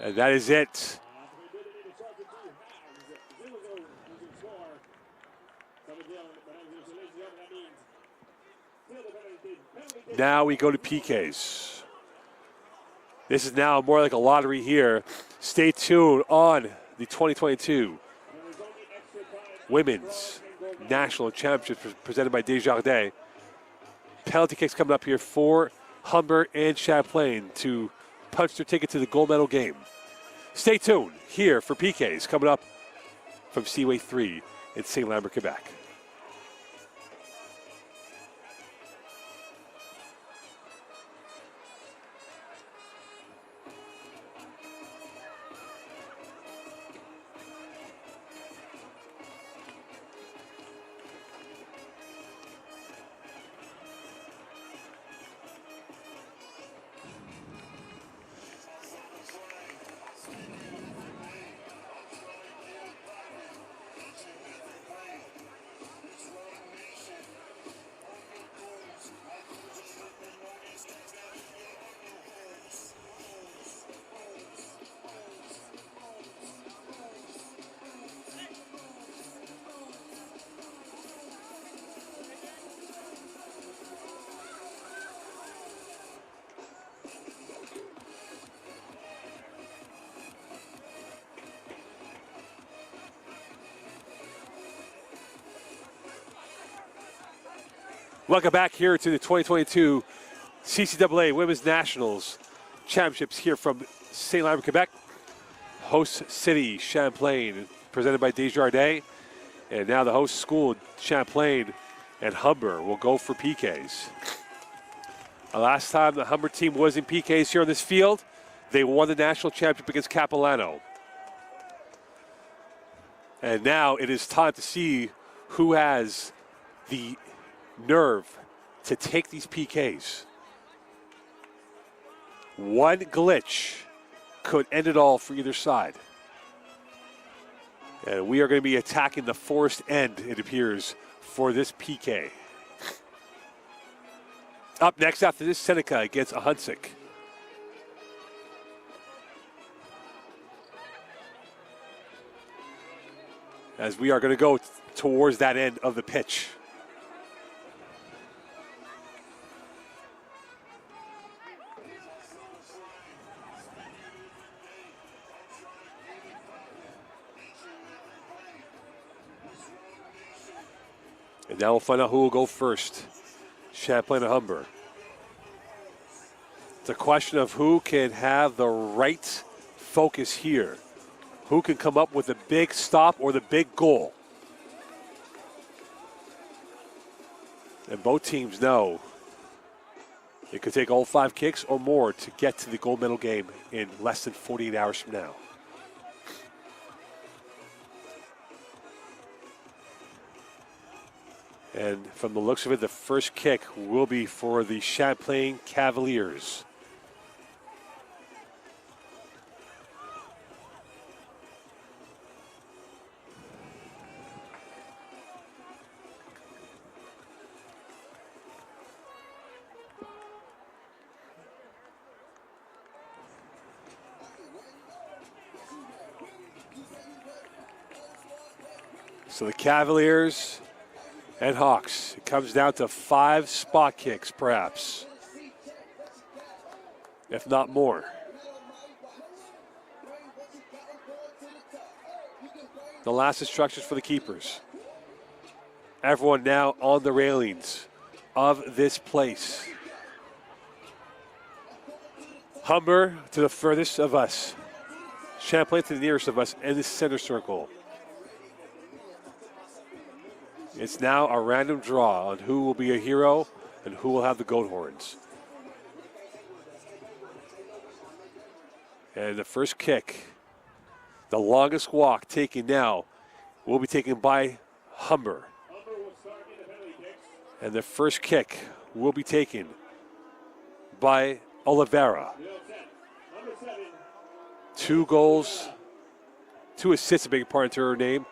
And that is it. Now we go to PKs. This is now more like a lottery here. Stay tuned on the 2022 Women's National Championship presented by Desjardins. Penalty kicks coming up here for Humber and Champlain to punch their ticket to the gold medal game. Stay tuned here for PKs coming up from Seaway 3 in Saint-Lambert, Quebec. Welcome back here to the 2022 CCAA Women's Nationals Championships here from Saint-Lambert, Quebec. Host city, Champlain, presented by Desjardins. And now the host school, Champlain and Humber, will go for PKs. Last time the Humber team was in PKs here on this field, they won the national championship against Capilano. And now it is time to see who has the nerve to take these PKs. One glitch could end it all for either side. And we are going to be attacking the forced end, it appears, for this PK. Up next after this, Seneca against Ahunsik. As we are going to go towards that end of the pitch. And now we'll find out who will go first. Champlain or Humber. It's a question of who can have the right focus here. Who can come up with the big stop or the big goal. And both teams know it could take all 5 kicks or more to get to the gold medal game in less than 48 hours from now. And from the looks of it, the first kick will be for the Champlain Cavaliers. So the Cavaliers and Hawks, it comes down to 5 spot kicks, perhaps, if not more. The last instructions for the keepers. Everyone now on the railings of this place. Humber to the furthest of us. Champlain to the nearest of us in the center circle. It's now a random draw on who will be a hero and who will have the goat horns. And the first kick, the longest walk taken now, will be taken by Humber. And the first kick will be taken by Oliveira. 2 goals, 2 assists, a big part to her name.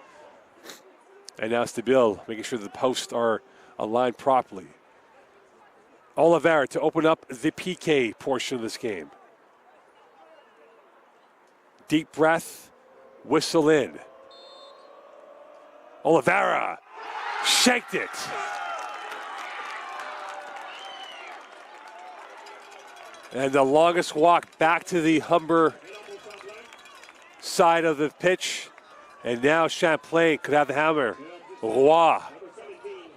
And now Stabil, making sure the posts are aligned properly. Oliveira to open up the PK portion of this game. Deep breath, whistle in. Oliveira shanked it. And the longest walk back to the Humber side of the pitch. And now Champlain could have the hammer. Roy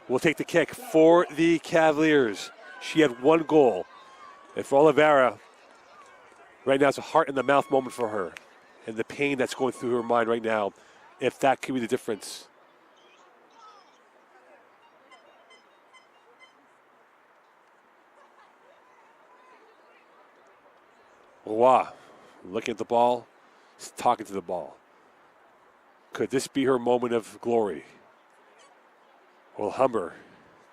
will take the kick for the Cavaliers. She had one goal. And for Oliveira, right now it's a heart-in-the-mouth moment for her. And the pain that's going through her mind right now, if that could be the difference. Roy looking at the ball, talking to the ball. Could this be her moment of glory? Will Humber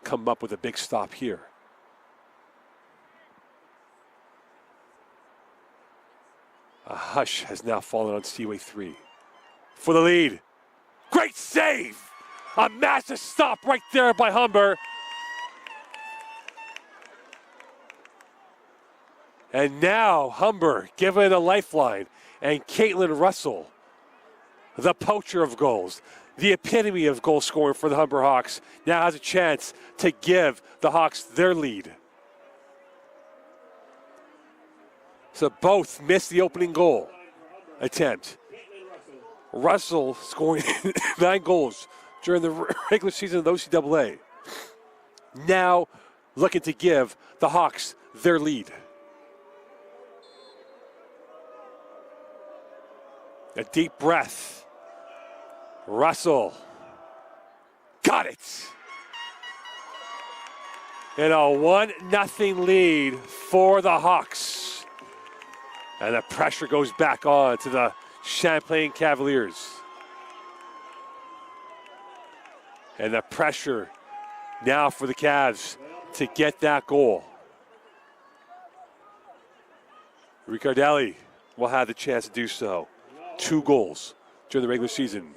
come up with a big stop here? A hush has now fallen on Seaway 3 for the lead. Great save! A massive stop right there by Humber. And now Humber given a lifeline. And Caitlin Russell, the poacher of goals, the epitome of goal scoring for the Humber Hawks, now has a chance to give the Hawks their lead. So both missed the opening goal attempt. Russell scoring 9 goals during the regular season of the OCAA. Now looking to give the Hawks their lead. A deep breath. Russell got it. And a 1-0 lead for the Hawks. And the pressure goes back on to the Champlain Cavaliers. And the pressure now for the Cavs to get that goal. Riccardelli will have the chance to do so. 2 goals during the regular season.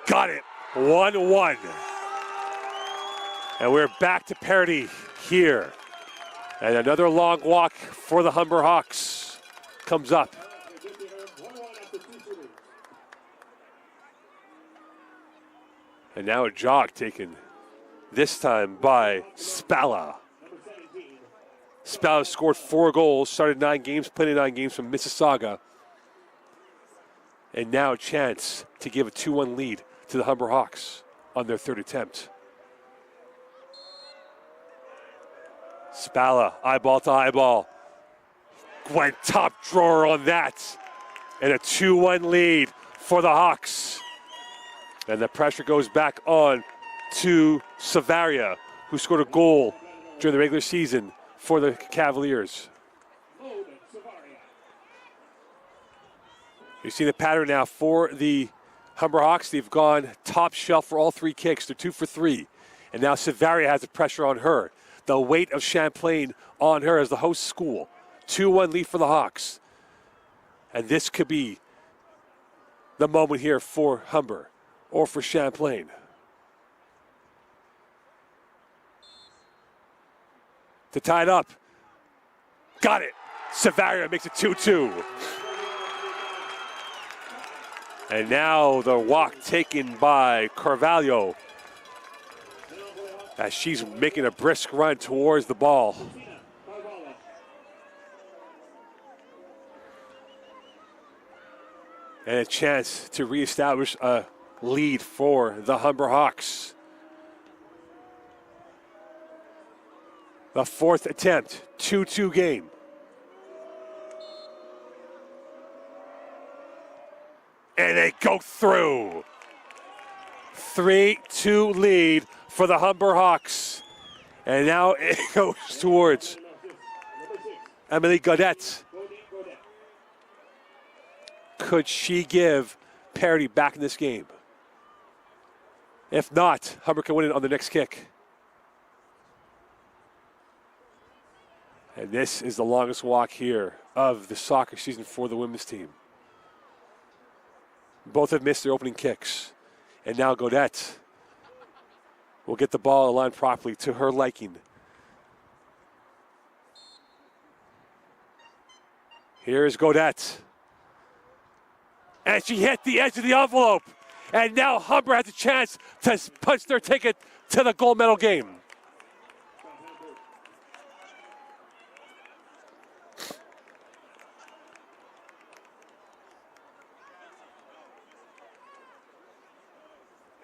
Got it. 1-1. And we're back to parity here. And another long walk for the Humber Hawks comes up. And now a jog taken, this time by Spalla. Spalla scored 4 goals, started 9 games, played in 9 games from Mississauga. And now a chance to give a 2-1 lead to the Humber Hawks on their 3rd attempt. Spalla, eyeball to eyeball. Went top drawer on that. And a 2-1 lead for the Hawks. And the pressure goes back on to Savaria, who scored a goal during the regular season for the Cavaliers. You see the pattern now for the Humber Hawks. They've gone top shelf for all 3 kicks. They're 2 for 3. And now Savaria has the pressure on her. The weight of Champlain on her as the host school. 2-1 lead for the Hawks. And this could be the moment here for Humber or for Champlain. To tie it up. Got it. Savaria makes it 2-2. And now the walk taken by Carvalho as she's making a brisk run towards the ball. And a chance to reestablish a lead for the Humber Hawks. The 4th attempt, 2-2 game. And they go through. 3-2 lead for the Humber Hawks. And now it goes towards Emily Gaudette. Could she give parity back in this game? If not, Humber can win it on the next kick. And this is the longest walk here of the soccer season for the women's team. Both have missed their opening kicks. And now Gaudette will get the ball aligned properly to her liking. Here's Gaudette. And she hit the edge of the envelope. And now Humber has a chance to punch their ticket to the gold medal game.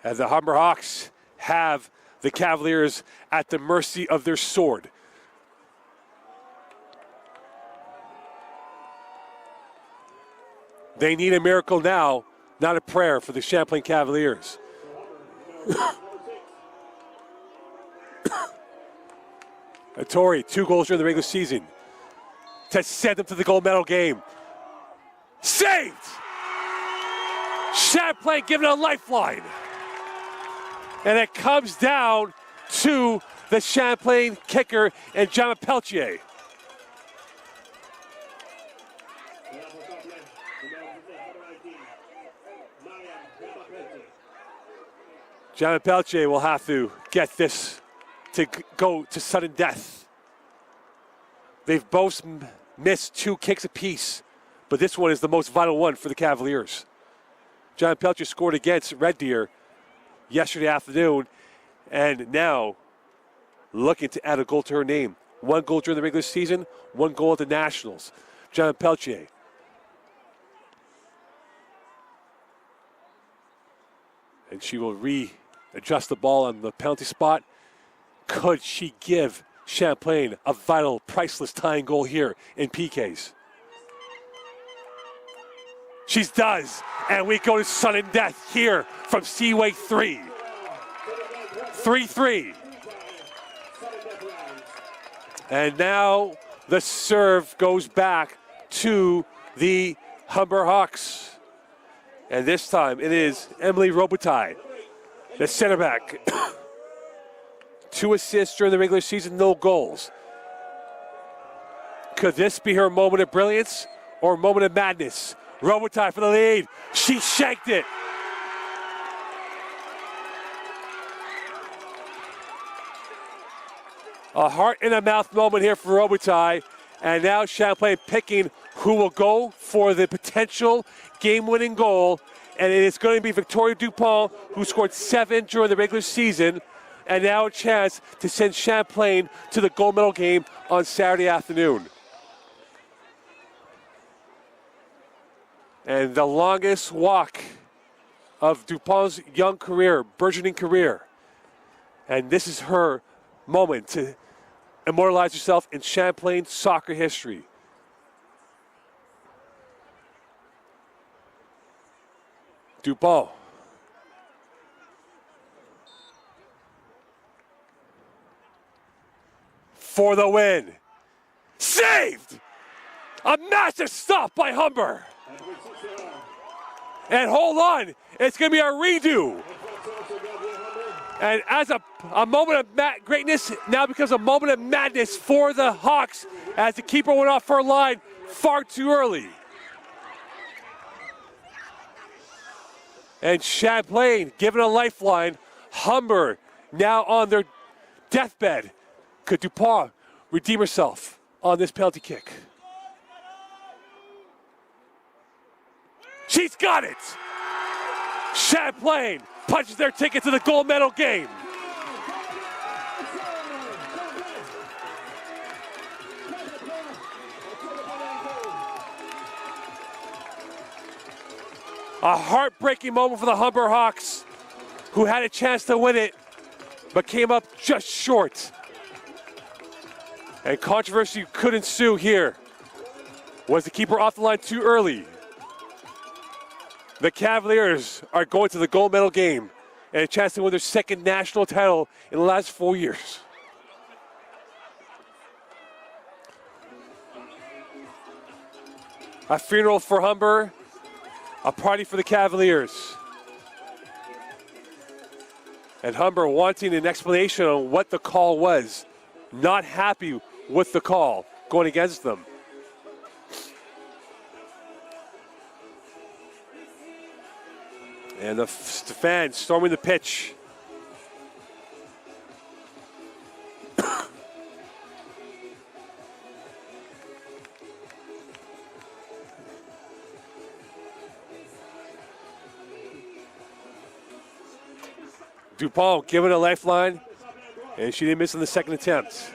And the Humber Hawks have the Cavaliers at the mercy of their sword. They need a miracle now, not a prayer for the Champlain Cavaliers. Atori, 2 goals during the regular season to send them to the gold medal game. Saved! Champlain given a lifeline. And it comes down to the Champlain kicker and John Peltier. John Peltier will have to get this to go to sudden death. They've both missed 2 kicks apiece, but this one is the most vital one for the Cavaliers. John Peltier scored against Red Deer yesterday afternoon, and now looking to add a goal to her name. 1 goal during the regular season, 1 goal at the Nationals. John Peltier. And she will readjust the ball on the penalty spot. Could she give Champlain a vital, priceless tying goal here in PKs? She does, and we go to sudden death here from Seaway 3. 3-3. And now the serve goes back to the Humber Hawks. And this time it is Emily Robitaille, the center back. 2 assists during the regular season, no goals. Could this be her moment of brilliance or moment of madness? Robitaille for the lead. She shanked it. A heart in the mouth moment here for Robitaille. And now Champlain picking who will go for the potential game-winning goal. And it is going to be Victoria Dupont, who scored 7 during the regular season. And now a chance to send Champlain to the gold medal game on Saturday afternoon. And the longest walk of Dupont's young career, burgeoning career. And this is her moment to immortalize herself in Champlain soccer history. Dupont. For the win. Saved! A massive stop by Humber. And hold on, it's going to be a redo. And as a moment of greatness, now becomes a moment of madness for the Hawks as the keeper went off her line far too early. And Champlain given a lifeline. Humber now on their deathbed. Could Dupont redeem herself on this penalty kick? She's got it! Champlain punches their ticket to the gold medal game. A heartbreaking moment for the Humber Hawks, who had a chance to win it, but came up just short. And controversy could ensue here. Was the keeper off the line too early? The Cavaliers are going to the gold medal game and a chance to win their 2nd national title in the last 4 years. A funeral for Humber, a party for the Cavaliers. And Humber wanting an explanation on what the call was. Not happy with the call going against them. And the fans storming the pitch. Dupont given a lifeline, and she didn't miss in the 2nd attempt.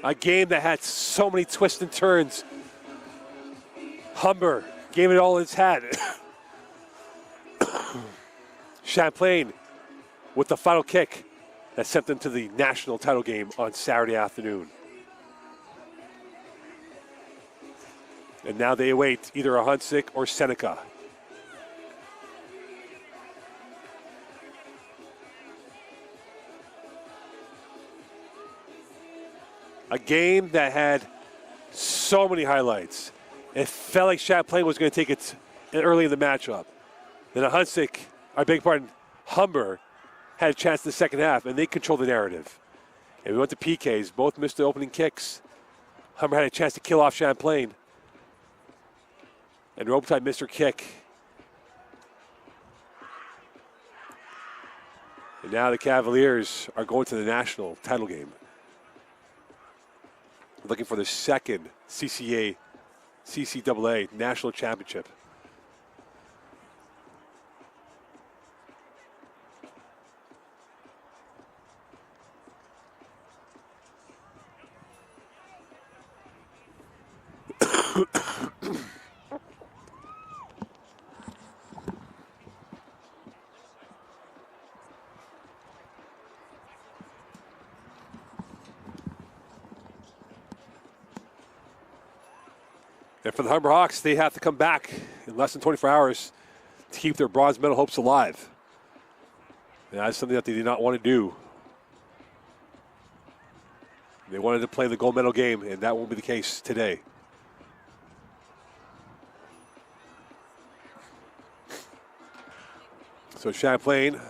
A game that had so many twists and turns Humber gave it all it's had. Champlain with the final kick that sent them to the national title game on Saturday afternoon. And now they await either a Huntsic or Seneca. A game that had so many highlights. It felt like Champlain was going to take it early in the matchup. Then a Huntsic, I beg your pardon, Humber had a chance in the second half, and they controlled the narrative. And we went to PKs. Both missed the opening kicks. Humber had a chance to kill off Champlain. And Robitaille missed her kick. And now the Cavaliers are going to the national title game. Looking for the second CCAA national championship. And for the Humber Hawks, they have to come back in less than 24 hours to keep their bronze medal hopes alive. And that's something that they did not want to do. They wanted to play the gold medal game, and that won't be the case today. So Champlain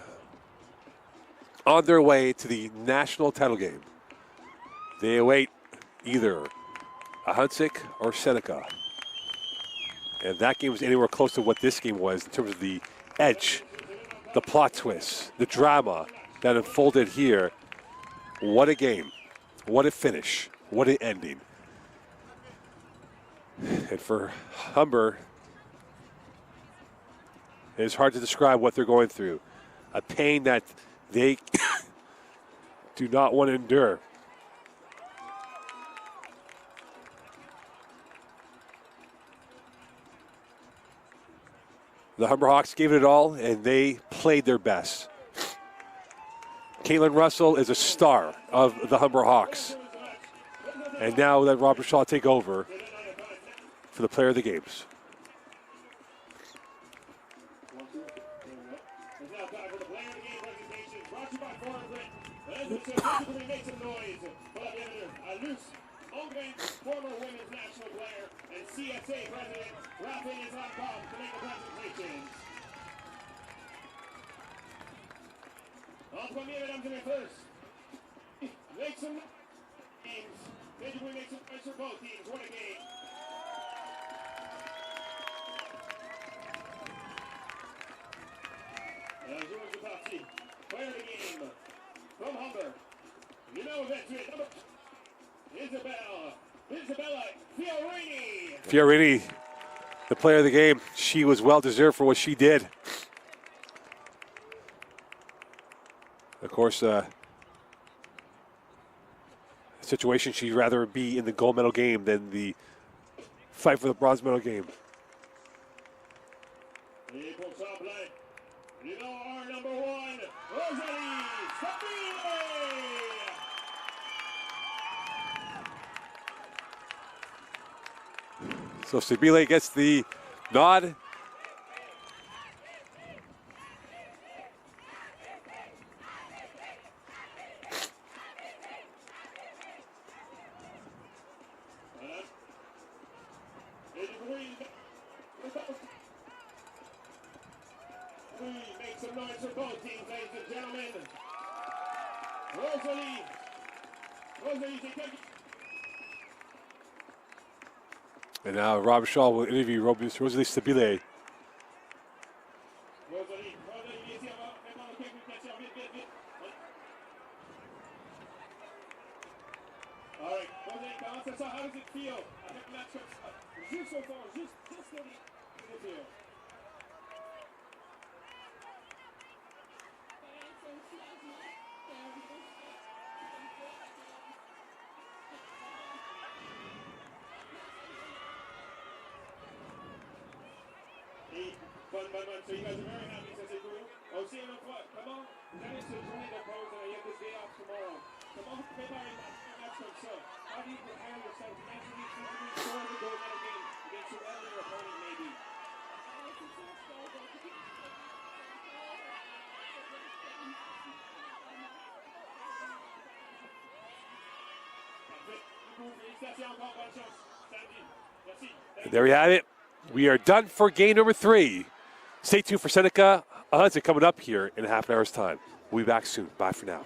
on their way to the national title game. They await either a Huntsic or Seneca. And that game was anywhere close to what this game was in terms of the edge, the plot twist, the drama that unfolded here. What a game. What a finish. What an ending. And for Humber, it's hard to describe what they're going through. A pain that they do not want to endure. The Humber Hawks gave it all, and they played their best. Caitlin Russell is a star of the Humber Hawks. And now let Robert Shaw take over for the player of the games. Former women's national player and CSA president, Rafael is on top to make the presentation. En premier, mesdames et messieurs, make some games. Maybe we make some noise for both teams. What a game. Joueurs de partie. Player of the game from Humber. Numéro 28, number Isabella Fiorini. Fiorini, the player of the game. She was well deserved for what she did. Of course, situation she'd rather be in the gold medal game than the fight for the bronze medal game. Our number one, Rosalie Sabine. So Sibile gets the nod. Make some noise for both teams, ladies and gentlemen. Rosalie, And now Robert Shaw will interview Rosalie Stabile. All right, Rosalie, comment ça, how does it feel avec le match comme ça? Juste au fond, juste au feel. So you guys are very happy, ça c'est cool. Aussi, une fois, comment vous allez se joindre de pause, il y a des day off tomorrow. Comment vous préparez un match comme ça? How do you prepare yourself mentally, physically, for the goal medal game against whoever your opponent may be? Félicitations encore, bonne chance. Samedi. Merci. And there you have it. We are done for game number 3. Stay tuned for Seneca. Odds are coming up here in a half an hour's time. We'll be back soon. Bye for now.